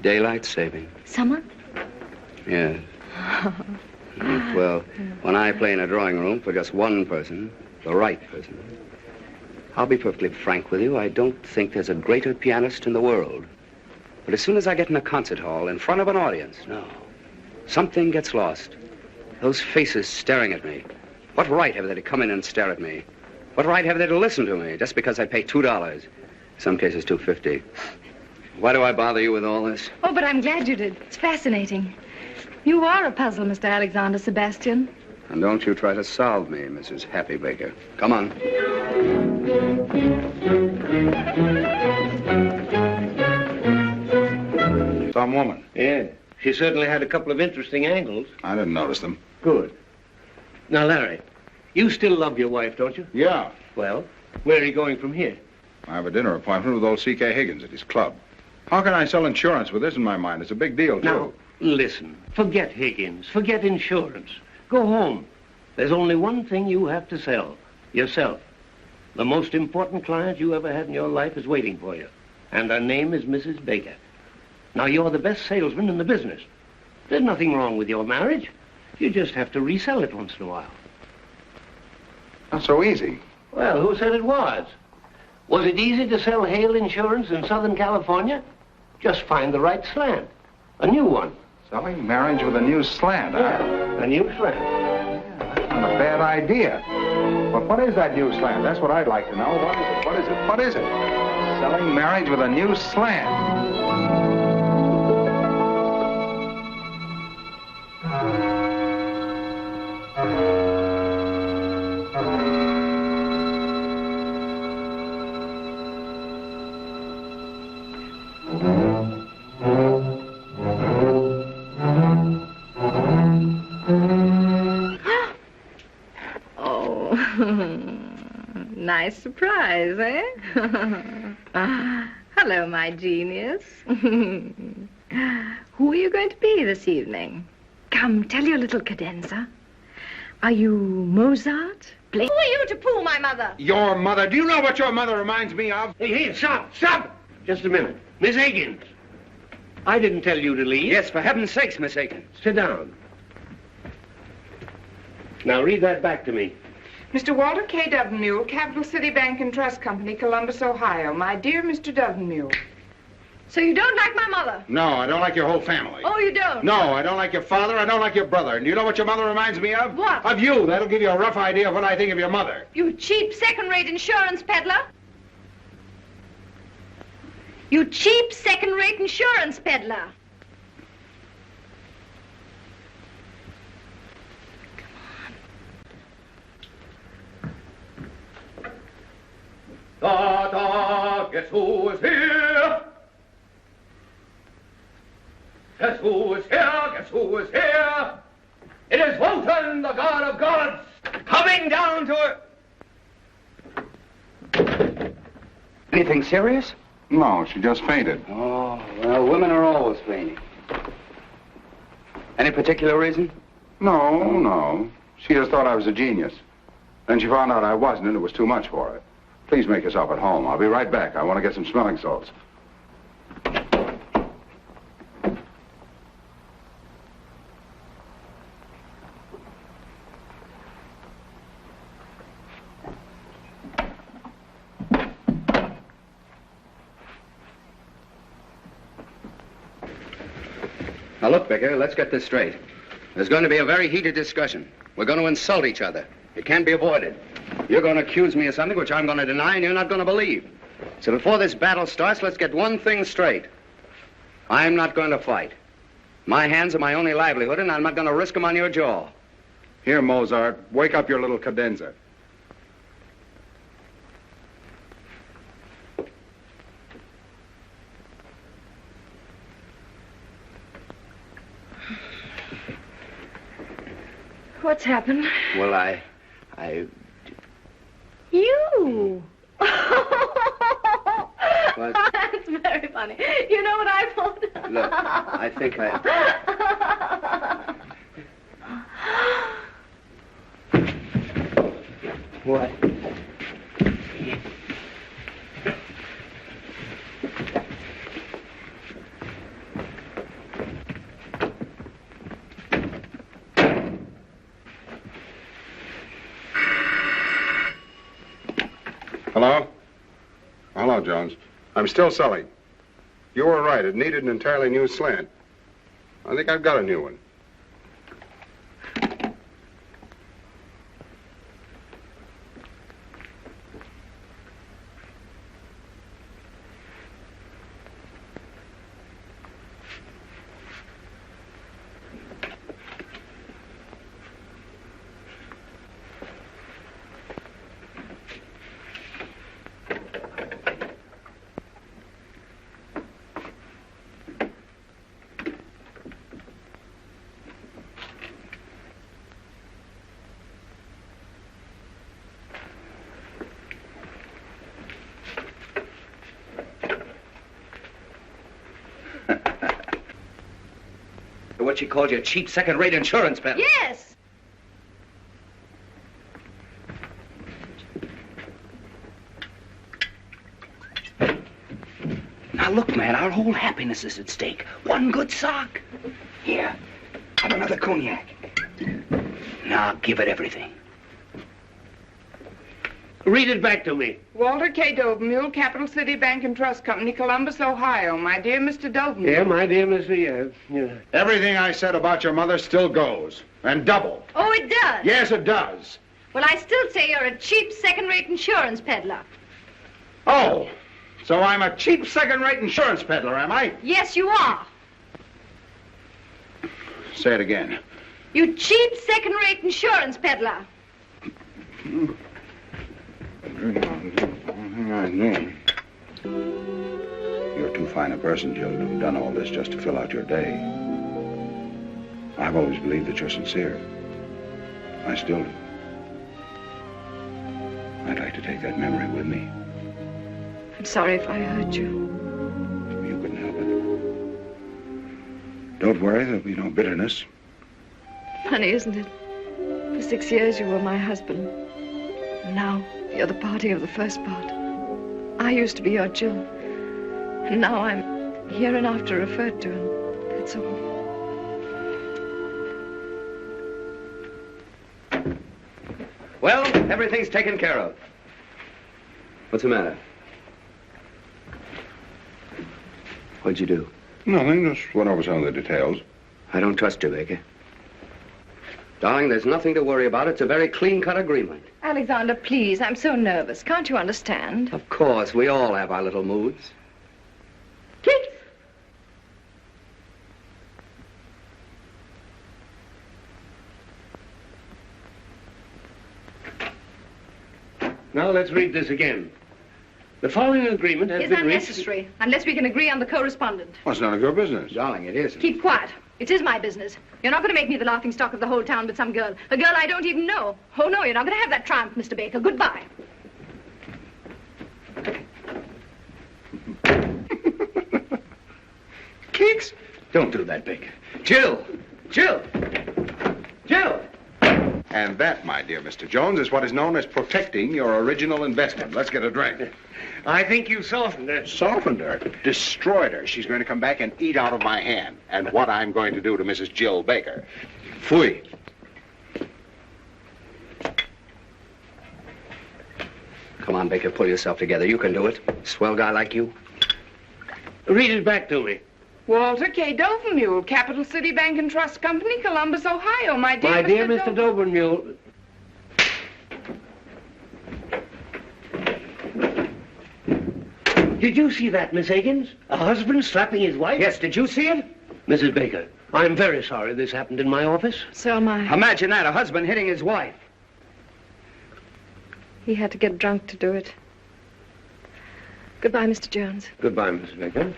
Daylight saving. Summer? Yes. Well, when I play in a drawing room for just one person, the right person, I'll be perfectly frank with you, I don't think there's a greater pianist in the world. But as soon as I get in a concert hall in front of an audience, no, something gets lost. Those faces staring at me. What right have they to come in and stare at me? What right have they to listen to me just because I pay $2? In some cases, $2.50. Why do I bother you with all this? Oh, but I'm glad you did. It's fascinating. You are a puzzle, Mr. Alexander Sebastian. And don't you try to solve me, Mrs. Happy Baker. Come on. Some woman. Yeah. She certainly had a couple of interesting angles. I didn't notice them. Good. Now, Larry, you still love your wife, don't you? Yeah. Well, where are you going from here? I have a dinner appointment with old C.K. Higgins at his club. How can I sell insurance with this in my mind? It's a big deal, too. Now, listen. Forget Higgins. Forget insurance. Go home. There's only one thing you have to sell. Yourself. The most important client you ever had in your life is waiting for you. And her name is Mrs. Baker. Now, you're the best salesman in the business. There's nothing wrong with your marriage. You just have to resell it once in a while. Not so easy. Well, who said it was? Was it easy to sell Hale Insurance in Southern California? Just find the right slant. A new one. Selling marriage with a new slant, huh? Yeah, a new slant. Yeah, that's not a bad idea. But what is that new slant? That's what I'd like to know. What is it? What is it? What is it? Selling marriage with a new slant. Nice surprise, eh? Hello, my genius. Who are you going to be this evening? Come, tell your little cadenza. Are you Mozart? Who are you to pull my mother? Your mother? Do you know what your mother reminds me of? Hey, stop, stop! Just a minute. Miss Higgins. I didn't tell you to leave. Yes, for heaven's sakes, Miss Higgins. Sit down. Now, read that back to me. Mr. Walter K. Dovenmule, Capital City Bank and Trust Company, Columbus, Ohio. My dear Mr. Dovenmule. So you don't like my mother? No, I don't like your whole family. Oh, you don't? No, I don't like your father. I don't like your brother. And do you know what your mother reminds me of? What? Of you. That'll give you a rough idea of what I think of your mother. You cheap second-rate insurance peddler. You cheap second-rate insurance peddler. Da, da, guess who is here? Guess who is here? Guess who is here? It is Wotan, the god of gods, coming down to it. Anything serious? No, she just fainted. Oh, well, women are always fainting. Any particular reason? No. She just thought I was a genius. Then she found out I wasn't, and it was too much for her. Please make yourself at home. I'll be right back. I want to get some smelling salts. Now, look, Baker, let's get this straight. There's going to be a very heated discussion. We're going to insult each other. It can't be avoided. You're going to accuse me of something which I'm going to deny and you're not going to believe. So before this battle starts, let's get one thing straight. I'm not going to fight. My hands are my only livelihood, and I'm not going to risk them on your jaw. Here, Mozart, wake up your little cadenza. What's happened? Well, I... You! What? That's very funny. You know what I thought? Look, I think I... What? Hello? Hello, Jones. I'm still selling. You were right. It needed an entirely new slant. I think I've got a new one. What she called you, cheap second-rate insurance peddler. Yes. Now look, man, our whole happiness is at stake. One good sock. Here, have another cognac. Now give it everything. Read it back to me. Walter K. Dovermule, Capital City Bank and Trust Company, Columbus, Ohio. My dear Mr. Dovermule. Yeah, my dear Mr. Yeah. Everything I said about your mother still goes. And double. Oh, it does? Yes, it does. Well, I still say you're a cheap second-rate insurance peddler. Oh, so I'm a cheap second-rate insurance peddler, am I? Yes, you are. Say it again. You cheap second-rate insurance peddler. You're too fine a person, Jill, to have done all this just to fill out your day. I've always believed that you're sincere. I still do. I'd like to take that memory with me. I'm sorry if I hurt you. You couldn't help it. Don't worry, there'll be no bitterness. Funny, isn't it? For 6 years you were my husband. And now you're the party of the first part. I used to be your Jill. And now I'm hereinafter referred to, and that's all. Well, everything's taken care of. What's the matter? What'd you do? Nothing, just went over some of the details. I don't trust you, Baker. Darling, there's nothing to worry about. It's a very clean-cut agreement. Alexander, please, I'm so nervous. Can't you understand? Of course, we all have our little moods. Keith! Now let's read this again. The following agreement has It's been reached... unnecessary, unless we can agree on the co-respondent. Well, it's none of your business. Darling, it isn't. Keep quiet. It is my business. You're not going to make me the laughingstock of the whole town with some girl. A girl I don't even know. Oh, no, you're not going to have that triumph, Mr. Baker. Goodbye. Keeks? Don't do that, Baker. Jill! Jill! Jill! And that, my dear Mr. Jones, is what is known as protecting your original investment. Let's get a drink. I think you softened her. Softened her, destroyed her. She's going to come back and eat out of my hand. And what I'm going to do to Mrs. Jill Baker. Fui. Come on, Baker, pull yourself together. You can do it. Swell guy like you. Read it back to me. Walter K. Dovermule, Capital City Bank and Trust Company, Columbus, Ohio. My dear My dear Mr. Mr. Dovermule. Did you see that, Miss Higgins? A husband slapping his wife? Yes, did you see it? Mrs. Baker, I'm very sorry this happened in my office. So am I. Imagine that, a husband hitting his wife. He had to get drunk to do it. Goodbye, Mr. Jones. Goodbye, Mrs. Baker.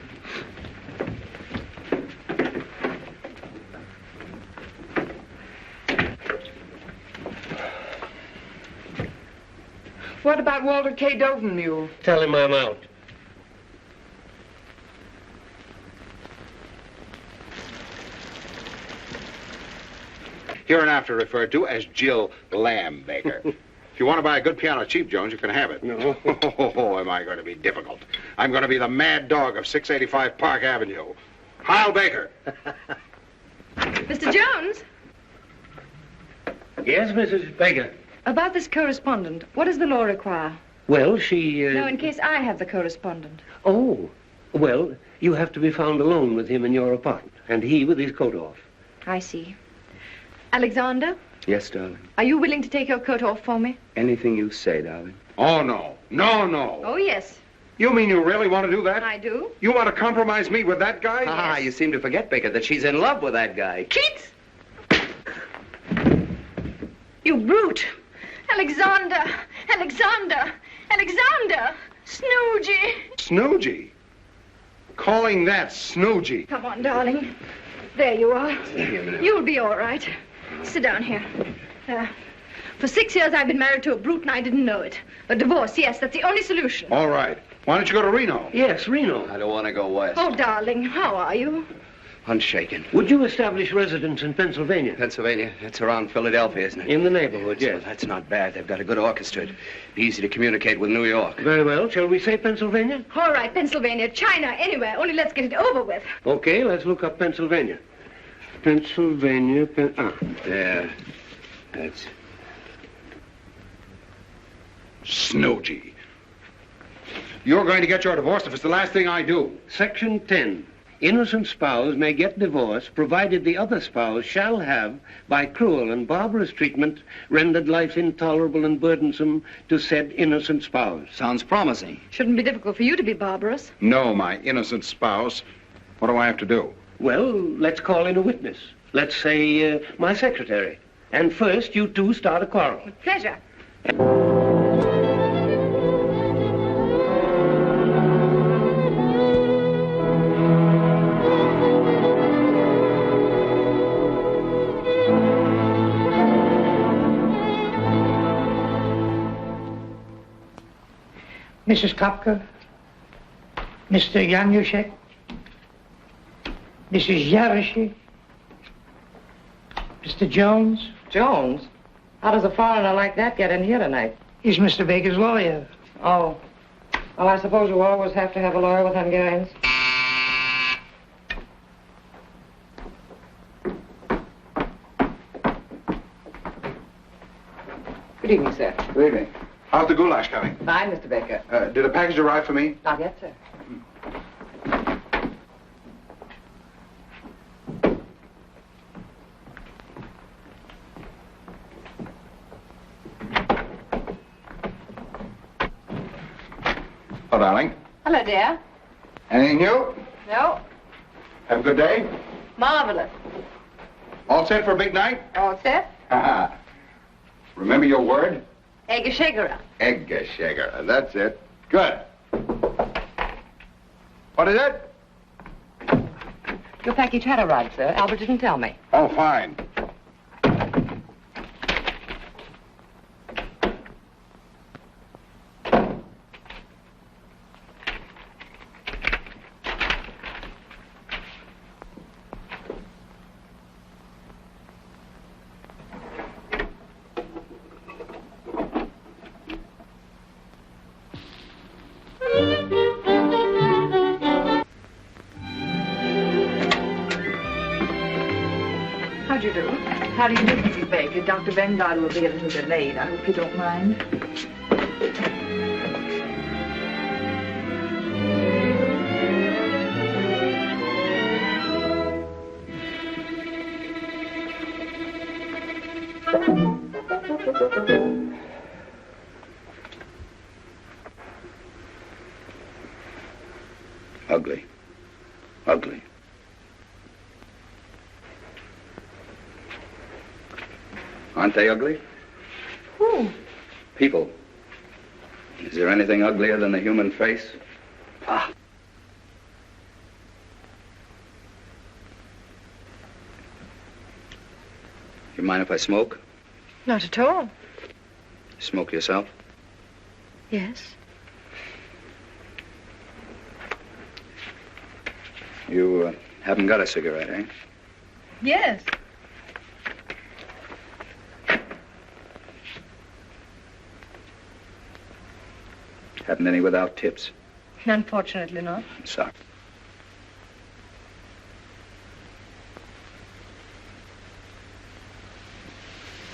What about Walter K. Dovenmule? Tell him I'm out. Hereinafter referred to as Jill Lamb Baker. If you want to buy a good piano cheap, Jones, you can have it. No. Oh, am I going to be difficult? I'm going to be the mad dog of 685 Park Avenue. Heil Baker. Mr. Jones, Yes, Mrs. Baker. about this correspondent, what does the law require? Well, she... No, in case I have the correspondent. Oh, well, you have to be found alone with him in your apartment, and he with his coat off. I see. Alexander, Yes, darling. are you willing to take your coat off for me? Anything you say, darling. Oh, no. No, no. Oh, yes, You mean you really want to do that? I do. You want to compromise me with that guy? Ah, you seem to forget, Baker, that she's in love with that guy. Keats! You brute! Alexander! Alexander! Alexander! Snoogey! Snoogey? Calling that Snoogey? Come on, darling. There you are. You'll be all right. Sit down here. For 6 years I've been married to a brute and I didn't know it. A divorce, yes, that's the only solution. All right. Why don't you go to Reno? Yes, Reno. I don't want to go west. Oh, darling, how are you? Unshaken. Would you establish residence in Pennsylvania? Pennsylvania, it's around Philadelphia, isn't it? In the neighborhood, Well, yes. that's not bad. They've got a good orchestra. It'd be easy to communicate with New York. Very well. Shall we say Pennsylvania? All right, Pennsylvania, China, anywhere. Only let's get it over with. Okay, let's look up Pennsylvania. Pennsylvania, There. That's... Snoogey. You're going to get your divorce if it's the last thing I do. Section 10. Innocent spouse may get divorced provided the other spouse shall have, by cruel and barbarous treatment, rendered life intolerable and burdensome to said innocent spouse. Sounds promising. Shouldn't be difficult for you to be barbarous. No, my innocent spouse. What do I have to do? Well, let's call in a witness. Let's say my secretary. And first, you two start a quarrel. With pleasure. Mrs. Kopka, Mr. Yanushek, Mrs. Yaroshi, Mr. Jones. Jones? How does a foreigner like that get in here tonight? He's Mr. Baker's lawyer. Oh. Well, I suppose you always have to have a lawyer with Hungarians. Good evening, sir. Good evening. How's the goulash coming? Fine, Mr. Baker. Did a package arrive for me? Not yet, sir. Oh, darling. Hello, dear. Anything new? No? Have a good day? Marvelous. All set for a big night? All set? Ha-ha. Remember your word? Eggeshegera. Eggeshegger. That's it. Good. What is it? Your package had arrived, sir. Albert didn't tell me. Oh, fine. How'd you do? How do you do, Mrs. Baker? Dr. Vanguard will be a little delayed. I hope you don't mind. Ugly. Ugly. Aren't they ugly? Who? People. Is there anything uglier than the human face? Ah. You mind if I smoke? Not at all. Smoke yourself? Yes. You haven't got a cigarette, eh? Yes. Haven't any without tips? Unfortunately not. I'm sorry.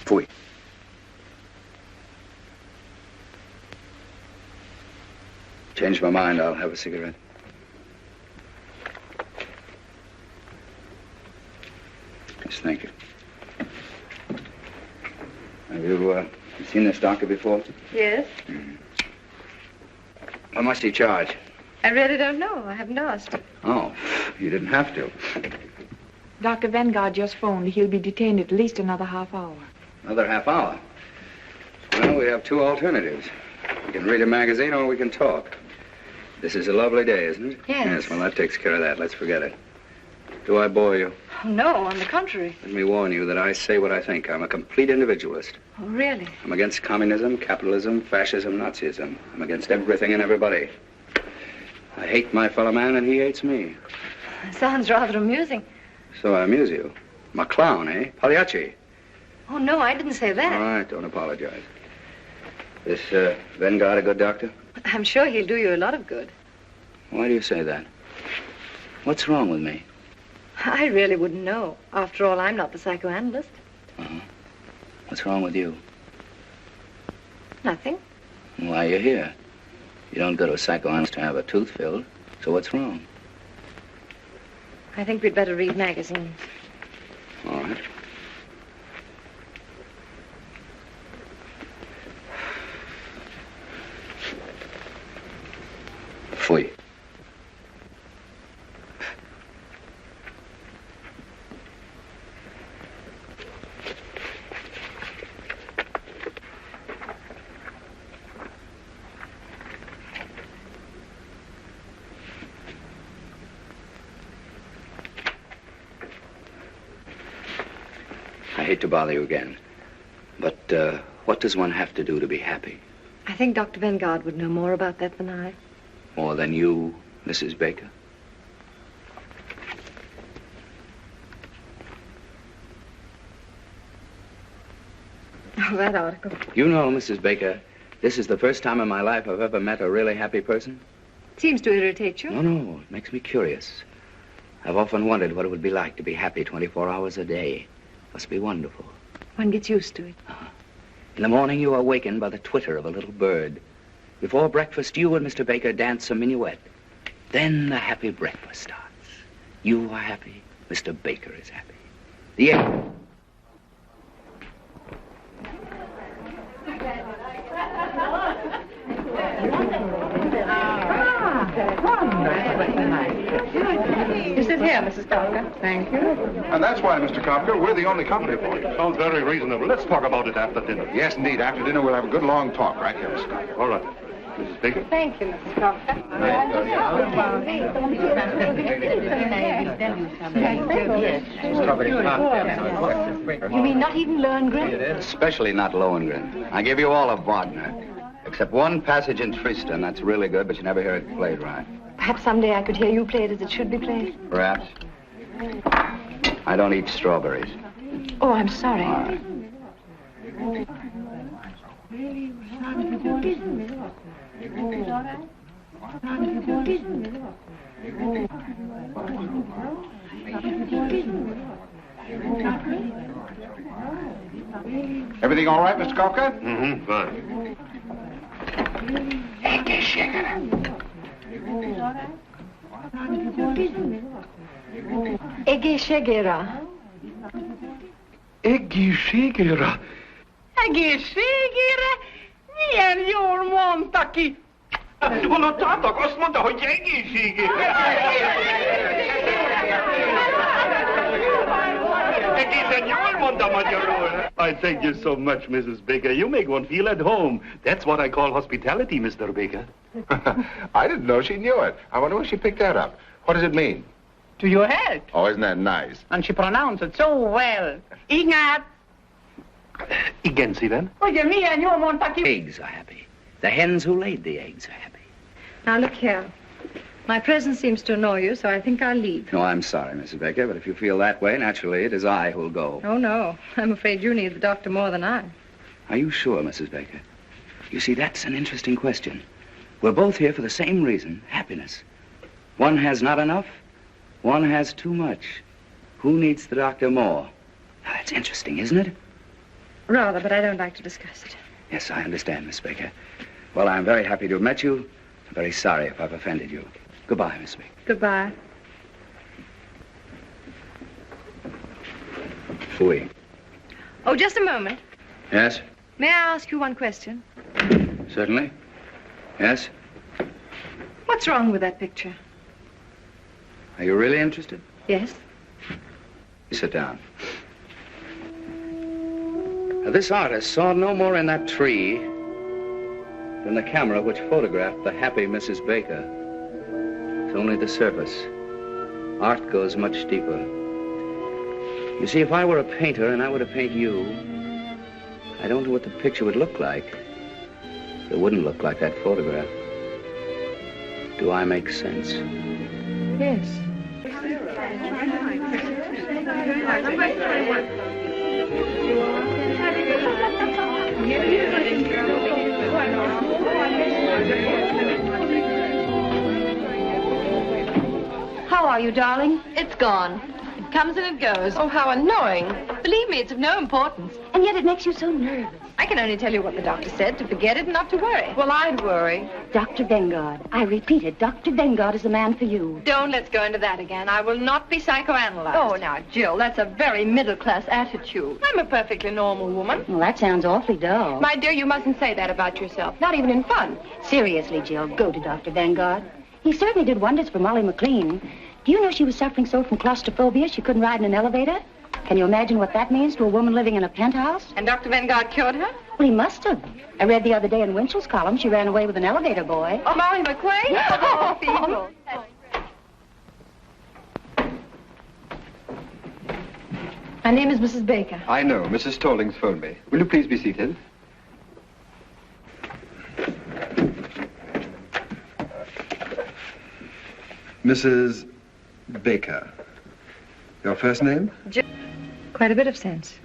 Pfui. Changed my mind. I'll have a cigarette. Yes, thank you. Have you seen this doctor before? Yes. How much do you charge? I really don't know. I haven't asked. Oh, you didn't have to. Dr. Vanguard just phoned. He'll be detained at least another half hour. Another half hour? Well, we have two alternatives. We can read a magazine or we can talk. This is a lovely day, isn't it? Yes. Yes, well, that takes care of that. Let's forget it. Do I bore you? Oh, no, on the contrary. Let me warn you that I say what I think. I'm a complete individualist. Oh, really? I'm against communism, capitalism, fascism, Nazism. I'm against everything and everybody. I hate my fellow man and he hates me. Sounds rather amusing. So I amuse you. I'm a clown, eh? Pagliacci. Oh, no, I didn't say that. All right, don't apologize. This Vanguard a good doctor? I'm sure he'll do you a lot of good. Why do you say that? What's wrong with me? I really wouldn't know. After all, I'm not the psychoanalyst. Uh-huh. What's wrong with you? Nothing. Why are you here? You don't go to a psychoanalyst to have a tooth filled. So what's wrong? I think we'd better read magazines. All right. Pfui. I hate to bother you again, but what does one have to do to be happy? I think Dr. Vanguard would know more about that than I. More than you, Mrs. Baker? Oh, that article. You know, Mrs. Baker, this is the first time in my life I've ever met a really happy person. Seems to irritate you. No, it makes me curious. I've often wondered what it would be like to be happy 24 hours a day. Must be wonderful. One gets used to it. In the morning, you are awakened by the twitter of a little bird. Before breakfast, you and Mr. Baker dance a minuet. Then the happy breakfast starts. You are happy. Mr. Baker is happy. The end. You sit here, Mrs. Kafka. Thank you. And that's why, Mr. Kafka, we're the only company for you. Sounds very reasonable. Let's talk about it after dinner. Yes, indeed. After dinner, we'll have a good long talk right here, Mr. Kafka. All right. Mrs. Baker? Thank you, Mrs. Kafka. You mean not even Lohengrin? Especially not Lohengrin. I give you all of Wagner. Except one passage in Tristan. That's really good, but you never hear it played right. Perhaps someday I could hear you play it as it should be played. Perhaps. I don't eat strawberries. Oh, I'm sorry. All right. Everything all right, Mr. Kafka? Mm-hmm, fine. Ege Shegera. Egészségére milyen jól mondta ki. Hallottátok? Azt mondta, hogy egészséges. Egészen jól mondta magyarul. I thank you so much, Mrs. Baker. You make one feel at home. That's what I call hospitality, Mr. Baker. I didn't know she knew it. I wonder where she picked that up. What does it mean? To your health. Oh, isn't that nice? And she pronounced it so well. Ingat! Igen, szívem. Ugye milyen jól mondta ki? Eggs are happy. The hens who laid the eggs are happy. Now, look here. My presence seems to annoy you, so I think I'll leave. No, I'm sorry, Mrs. Baker, but if you feel that way, naturally, it is I who'll go. Oh, no. I'm afraid you need the doctor more than I. Are you sure, Mrs. Baker? You see, that's an interesting question. We're both here for the same reason, happiness. One has not enough, one has too much. Who needs the doctor more? Now, that's interesting, isn't it? Rather, but I don't like to discuss it. Yes, I understand, Miss Baker. Well, I'm very happy to have met you. I'm very sorry if I've offended you. Goodbye, Miss Baker. Goodbye. Fooey. Oh, just a moment. Yes? May I ask you one question? Certainly. Yes? What's wrong with that picture? Are you really interested? Yes. Sit down. Now, this artist saw no more in that tree than the camera which photographed the happy Mrs. Baker. It's only the surface. Art goes much deeper. You see, if I were a painter and I were to paint you, I don't know what the picture would look like. It wouldn't look like that photograph. Do I make sense? Yes. How are you, darling? It's gone. It comes and it goes. Oh, how annoying. Believe me, it's of no importance. And yet it makes you so nervous. I can only tell you what the doctor said, to forget it and not to worry. Well, I'd worry. Dr. Vengard. I repeat it, Dr. Vengard is the man for you. Don't let's go into that again. I will not be psychoanalyzed. Oh, now, Jill, that's a very middle-class attitude. I'm a perfectly normal woman. Well, that sounds awfully dull. My dear, you mustn't say that about yourself. Not even in fun. Seriously, Jill, go to Dr. Vengard. He certainly did wonders for Molly McLean. Do you know she was suffering so from claustrophobia she couldn't ride in an elevator? Can you imagine what that means to a woman living in a penthouse? And Dr. Vengard cured her? Well, he must have. I read the other day in Winchell's column she ran away with an elevator boy. Oh, Molly McLean? Oh, people. My name is Mrs. Baker. I know. Mrs. Stallings phoned me. Will you please be seated? Mrs. Baker. Your first name? Quite a bit of sense.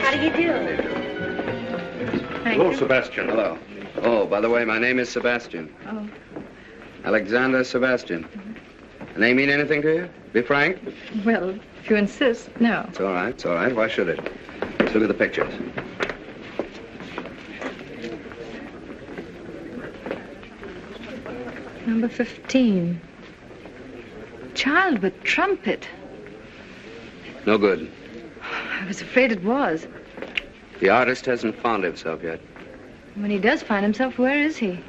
How do you do? Hello, Sebastian. Hello. Oh, by the way, my name is Sebastian. Oh. Alexander Sebastian. The name mean anything to you? Be frank. Well, if you insist, no. It's all right. It's all right. Why should it? Let's look at the pictures. Number 15. Child with trumpet. No good. I was afraid it was. The artist hasn't found himself yet. When he does find himself, where is he?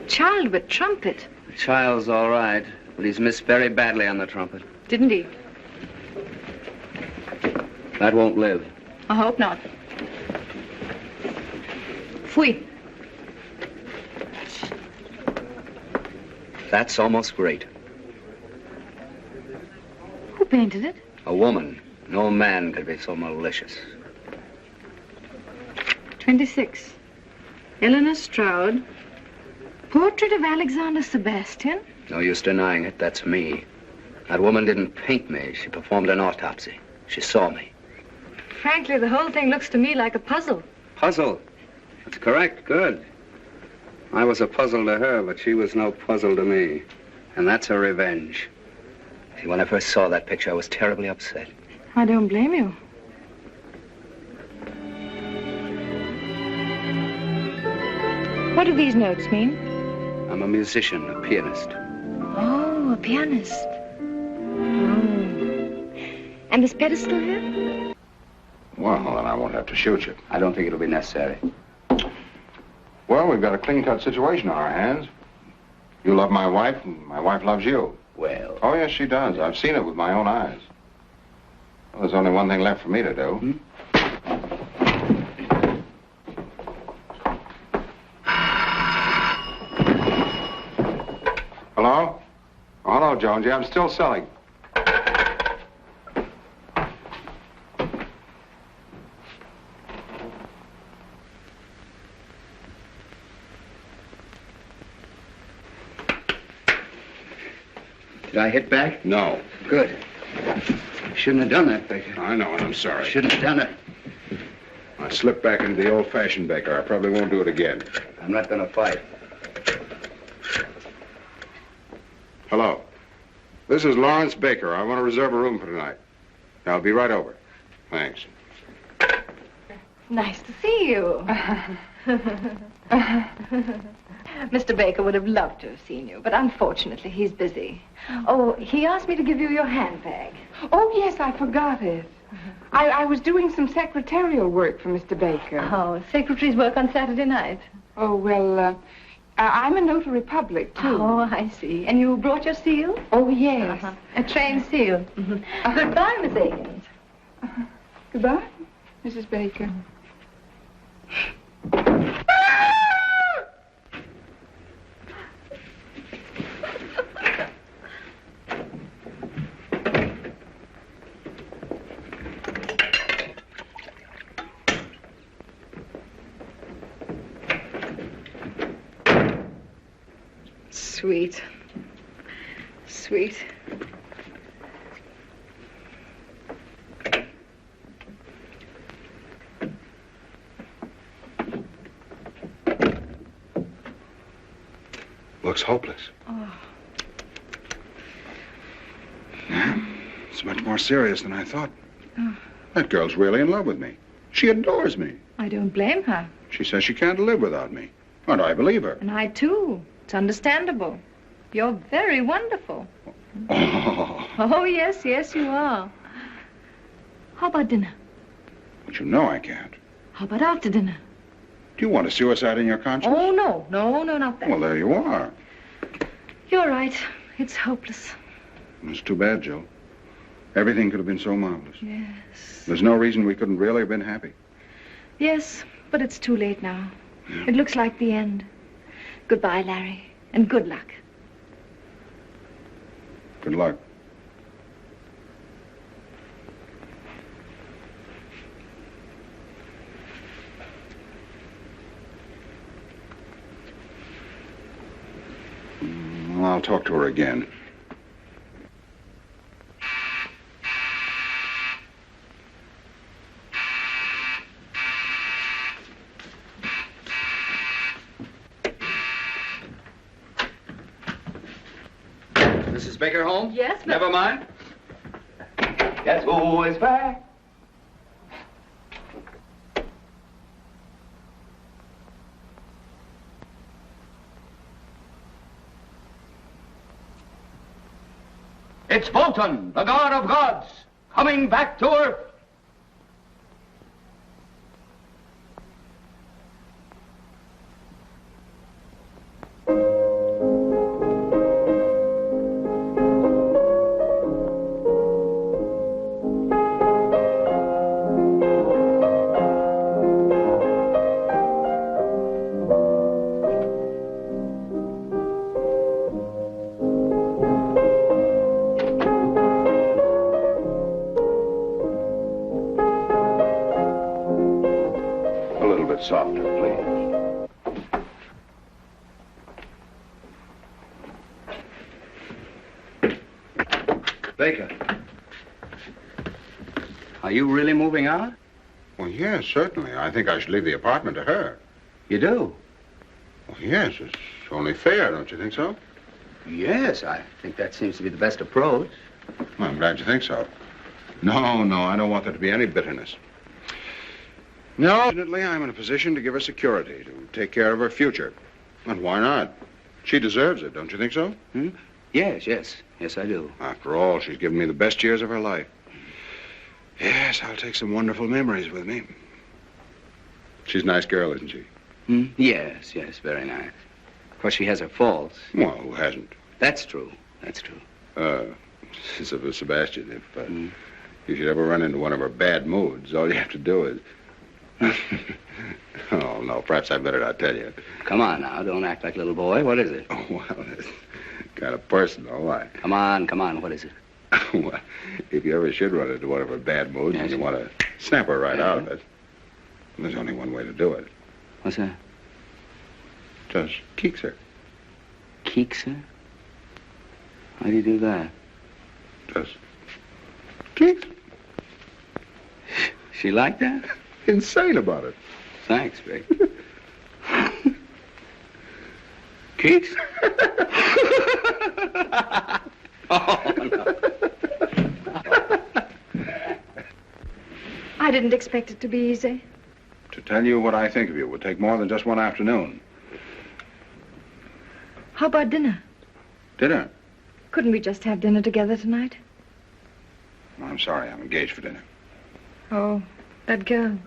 Child with trumpet. The child's all right, but he's missed very badly on the trumpet. Didn't he? That won't live. I hope not. Fui. That's almost great. Who painted it? A woman. No man could be so malicious. 26. Eleanor Stroud. Portrait of Alexander Sebastian? No use denying it. That's me. That woman didn't paint me. She performed an autopsy. She saw me. Frankly, the whole thing looks to me like a puzzle. Puzzle. That's correct. Good. I was a puzzle to her, but she was no puzzle to me. And that's her revenge. See, when I first saw that picture, I was terribly upset. I don't blame you. What do these notes mean? I'm a musician, a pianist. Oh, a pianist. Oh. And this pedestal here? Well, then I won't have to shoot you. I don't think it'll be necessary. Well, we've got a clean-cut situation on our hands. You love my wife, and my wife loves you. Well... Oh, yes, she does. I've seen it with my own eyes. Well, there's only one thing left for me to do. Hello? Oh, hello, Jonesy. I'm still selling. Did I hit back? No. Good. Shouldn't have done that, Baker. I know, and I'm sorry. Shouldn't have done it. I slipped back into the old-fashioned, Baker. I probably won't do it again. I'm not going to fight. Hello. This is Lawrence Baker. I want to reserve a room for tonight. I'll be right over. Thanks. Nice to see you. Mr. Baker would have loved to have seen you, but unfortunately he's busy. Oh, he asked me to give you your handbag. Oh, yes, I forgot it. I was doing some secretarial work for Mr. Baker. Oh, secretaries work on Saturday night. Oh, well, I'm a notary public, too. Oh, I see. And you brought your seal? Oh, yes. A trained seal. Goodbye, Miss Akins. Goodbye, Mrs. Baker. Sweet. Sweet. Looks hopeless. Oh. Yeah, it's much more serious than I thought. Oh. That girl's really in love with me. She adores me. I don't blame her. She says she can't live without me. And I believe her. And I, too. It's understandable. You're very wonderful. Oh. Oh, yes, yes, you are. How about dinner? But you know I can't. How about after dinner? Do you want a suicide in your conscience? Oh, no, not that. Well, there you are. You're right. It's hopeless. It's too bad, Jill. Everything could have been so marvelous. Yes. There's no reason we couldn't really have been happy. Yes, but it's too late now. Yeah. It looks like the end. Goodbye, Larry, and good luck. Good luck. Well, I'll talk to her again. Mrs. Baker home? Yes, but... Never mind. Guess who is back? It's Wotan, the god of gods, coming back to Earth. Softer, please. Baker. Are you really moving out? Well, yes, certainly. I think I should leave the apartment to her. You do? Well, yes, it's only fair, don't you think so? Yes, I think that seems to be the best approach. Well, I'm glad you think so. No, I don't want there to be any bitterness. No, fortunately, I'm in a position to give her security, to take care of her future. And why not? She deserves it, don't you think so? Yes, I do. After all, she's given me the best years of her life. Yes, I'll take some wonderful memories with me. She's a nice girl, isn't she? Yes, very nice. Of course, she has her faults. Well, who hasn't? That's true. Sebastian, if you should ever run into one of her bad moods, all you have to do is... Oh, no, perhaps I better not tell you. Come on now, don't act like a little boy. What is it? Oh, well, it's kind of personal. Why? Come on, what is it? Well, if you ever should run into one of her bad moods and you want to snap her right out of it, there's only one way to do it. What's that? Just keeks her. Keeks her? How do you do that? Just keeks. She like that? Insane about it. Thanks, Vic. Keeks? Oh, no. I didn't expect it to be easy. To tell you what I think of you would take more than just one afternoon. How about dinner? Dinner? Couldn't we just have dinner together tonight? I'm sorry, I'm engaged for dinner. Oh, that girl.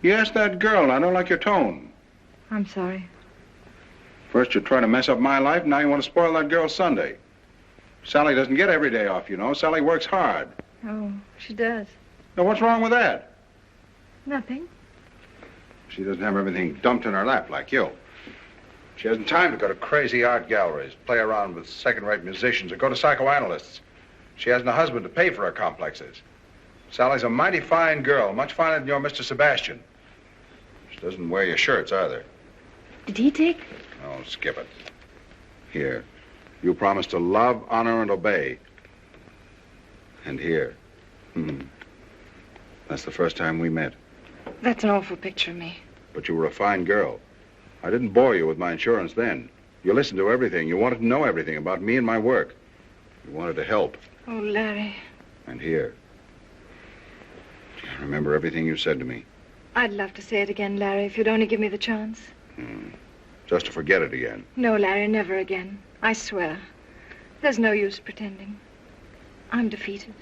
Yes, that girl. I don't like your tone. I'm sorry. First you try to mess up my life, now you want to spoil that girl's Sunday. Sally doesn't get every day off, you know. Sally works hard. Oh, she does. Now, what's wrong with that? Nothing. She doesn't have everything dumped in her lap like you. She hasn't time to go to crazy art galleries, play around with second-rate musicians, or go to psychoanalysts. She hasn't a husband to pay for her complexes. Sally's a mighty fine girl, much finer than your Mr. Sebastian. She doesn't wear your shirts either. Did he take? Oh, skip it. Here, you promised to love, honor, and obey. And here, that's the first time we met. That's an awful picture of me. But you were a fine girl. I didn't bore you with my insurance then. You listened to everything. You wanted to know everything about me and my work. You wanted to help. Oh, Larry. And here, I remember everything you said to me. I'd love to say it again, Larry, if you'd only give me the chance. Just to forget it again. No, Larry, never again. I swear. There's no use pretending. I'm defeated.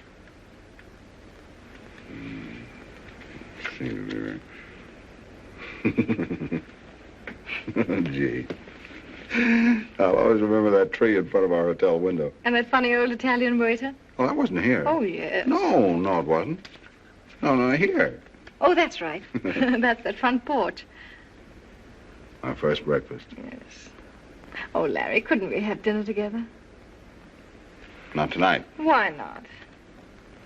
Gee. I'll always remember that tree in front of our hotel window. And that funny old Italian waiter? Well, that wasn't here. Oh, yes. No, it wasn't. No, here. Oh, that's right. That's that front porch. Our first breakfast. Yes. Oh, Larry, couldn't we have dinner together? Not tonight. Why not?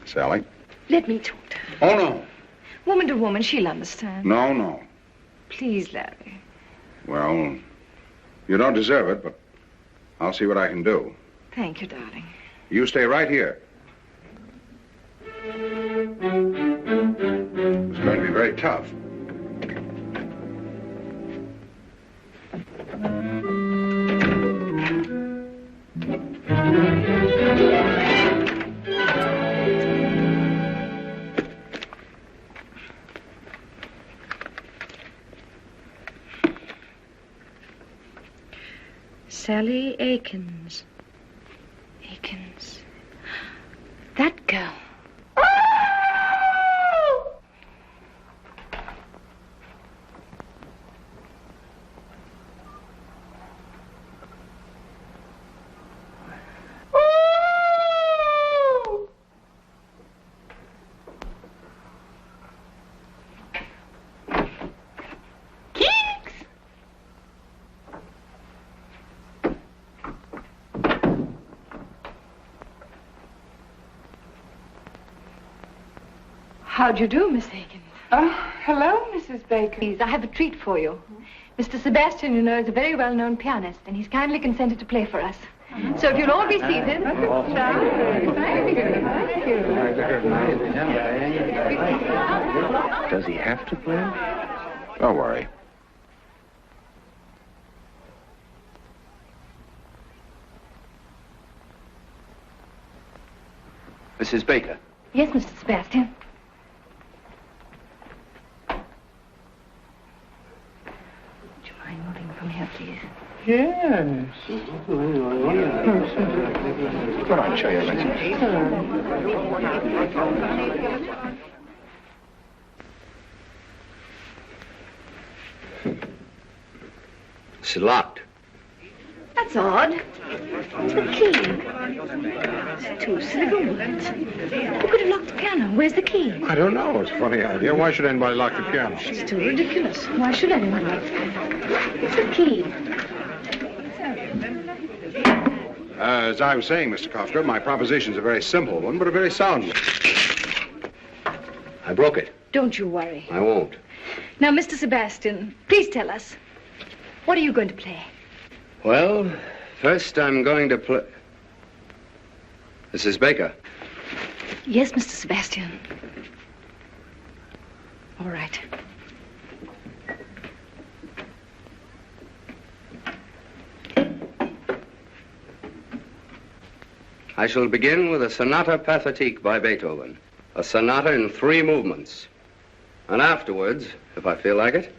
Sally? Let me talk to her. Oh, no. Woman to woman, she'll understand. No. Please, Larry. Well, you don't deserve it, but I'll see what I can do. Thank you, darling. You stay right here. It's going to be very tough. Sally Akins. That girl. How'd you do, Miss Akins? Oh, hello, Mrs. Baker. Please, I have a treat for you. Mr. Sebastian, you know, is a very well-known pianist, and he's kindly consented to play for us. So if you'll all be seated. Thank you. Does he have to play? Don't worry. Mrs. Baker. Yes, Mr. Sebastian. Would you mind moving from here, please? Yes. Go on, show your legs. It's locked. That's odd. It's the key. It's two silver words. Who could have locked the piano? Where's the key? I don't know. It's a funny idea. Why should anybody lock the piano? It's too ridiculous. Why should anyone lock the piano? It's the key. As I was saying, Mr. Kafka, my proposition's a very simple one, but a very sound one. I broke it. Don't you worry. I won't. Now, Mr. Sebastian, please tell us. What are you going to play? Well, first I'm going to play... Mrs. Baker. Yes, Mr. Sebastian. All right. I shall begin with a Sonata Pathétique by Beethoven. A sonata in 3 movements. And afterwards, if I feel like it,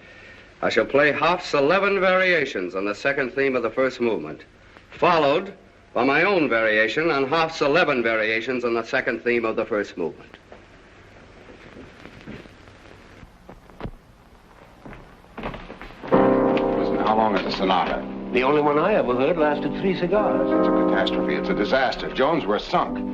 I shall play Hoff's 11 variations on the second theme of the first movement, followed by my own variation on Hoff's 11 variations on the second theme of the first movement. Listen, how long is the sonata? The only one I ever heard lasted 3 cigars. It's a catastrophe. It's a disaster. Jones, we're sunk.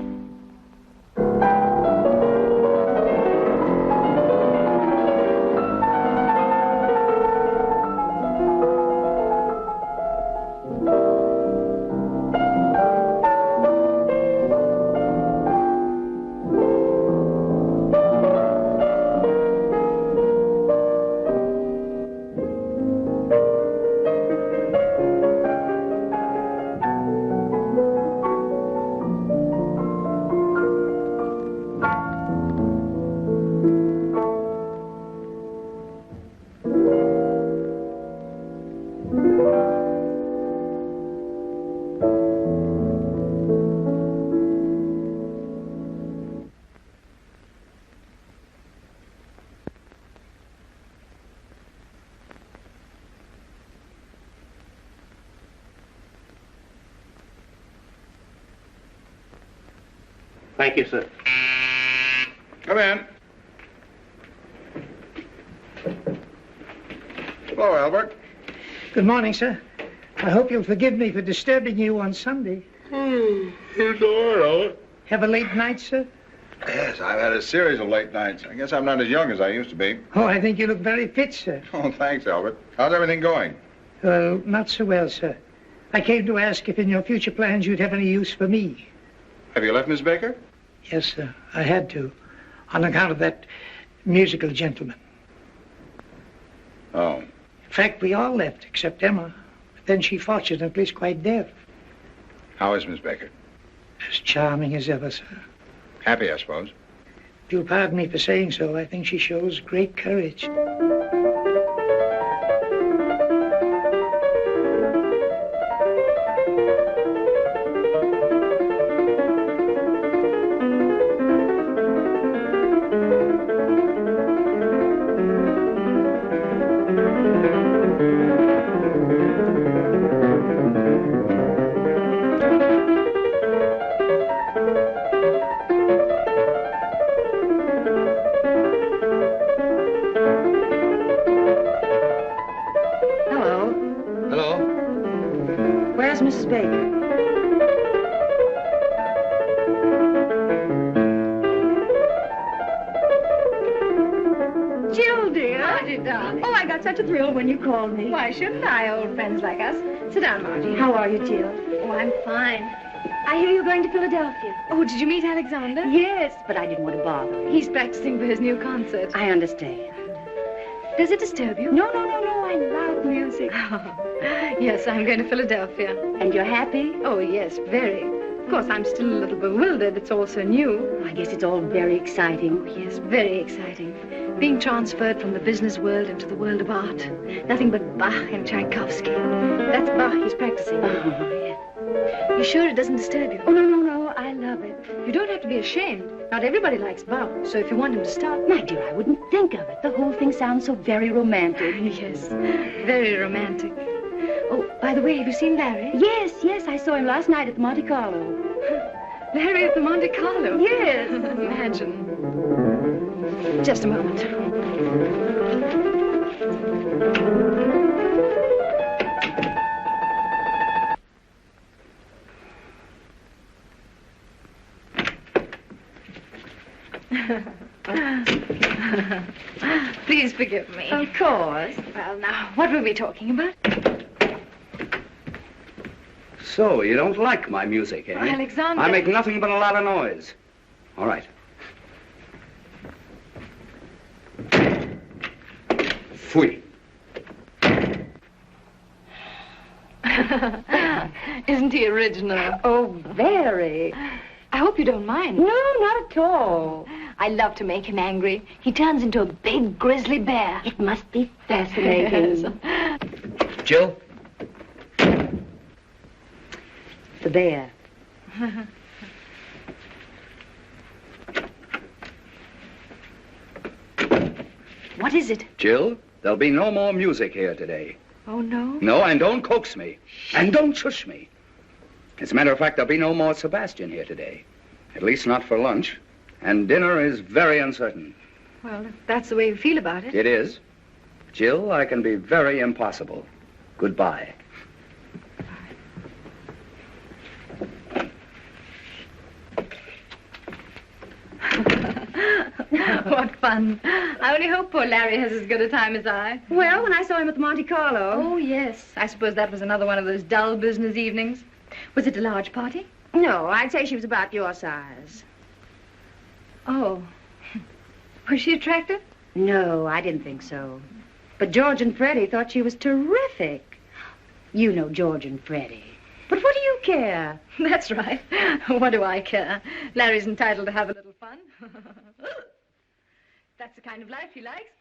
Thank you, sir. Come in. Hello, Albert. Good morning, sir. I hope you'll forgive me for disturbing you on Sunday. It's all right, Albert. Have a late night, sir? Yes, I've had a series of late nights. I guess I'm not as young as I used to be. Oh, I think you look very fit, sir. Oh, thanks, Albert. How's everything going? Well, not so well, sir. I came to ask if in your future plans you'd have any use for me. Have you left Miss Baker? Yes, sir. I had to, on account of that musical gentleman. Oh. In fact, we all left, except Emma. But then she fortunately is quite deaf. How is Miss Baker? As charming as ever, sir. Happy, I suppose. If you'll pardon me for saying so, I think she shows great courage. Mrs. Baker. Jill, dear. Margie, darling. Oh, I got such a thrill when you called me. Why shouldn't I, old friends like us? Sit down, Margie. How are you, Jill? Oh, I'm fine. I hear you're going to Philadelphia. Oh, did you meet Alexander? Yes, but I didn't want to bother him. He's practicing for his new concert. I understand. Does it disturb you? No. I love music. Yes, I'm going to Philadelphia. And you're happy? Oh, yes, very. Of course, I'm still a little bewildered. It's all so new. I guess it's all very exciting. Oh, yes, very exciting. Being transferred from the business world into the world of art. Nothing but Bach and Tchaikovsky. That's Bach he's practicing. Oh, yeah. You sure it doesn't disturb you? Oh, no. I love it. You don't have to be ashamed. Not everybody likes Bach, so if you want him to stop... My dear, I wouldn't think of it. The whole thing sounds so very romantic. Yes, very romantic. Oh, by By the way, have you seen Larry? Yes, I saw him last night at the Monte Carlo. Larry at the Monte Carlo? Yes. Imagine. Just a moment. Please forgive me. Of course. Well, now, what were we talking about? So, you don't like my music, eh? Alexander. I make nothing but a lot of noise. All right. Fui. Isn't he original? Oh, very. I hope you don't mind. No, not at all. I love to make him angry. He turns into a big grizzly bear. It must be fascinating. Jill? The bear. What is it? Jill, there'll be no more music here today. Oh, no? No, and don't coax me. And don't shush me. As a matter of fact, there'll be no more Sebastian here today. At least not for lunch. And dinner is very uncertain. Well, if that's the way you feel about it. It is. Jill, I can be very impossible. Goodbye. What fun. I only hope poor Larry has as good a time as I. Well, when I saw him at the Monte Carlo. Oh, yes. I suppose that was another one of those dull business evenings. Was it a large party? No, I'd say she was about your size. Oh. Was she attractive? No, I didn't think so. But George and Freddie thought she was terrific. You know George and Freddie. But what do you care? That's right. What do I care? Larry's entitled to have a little fun. That's the kind of life he likes.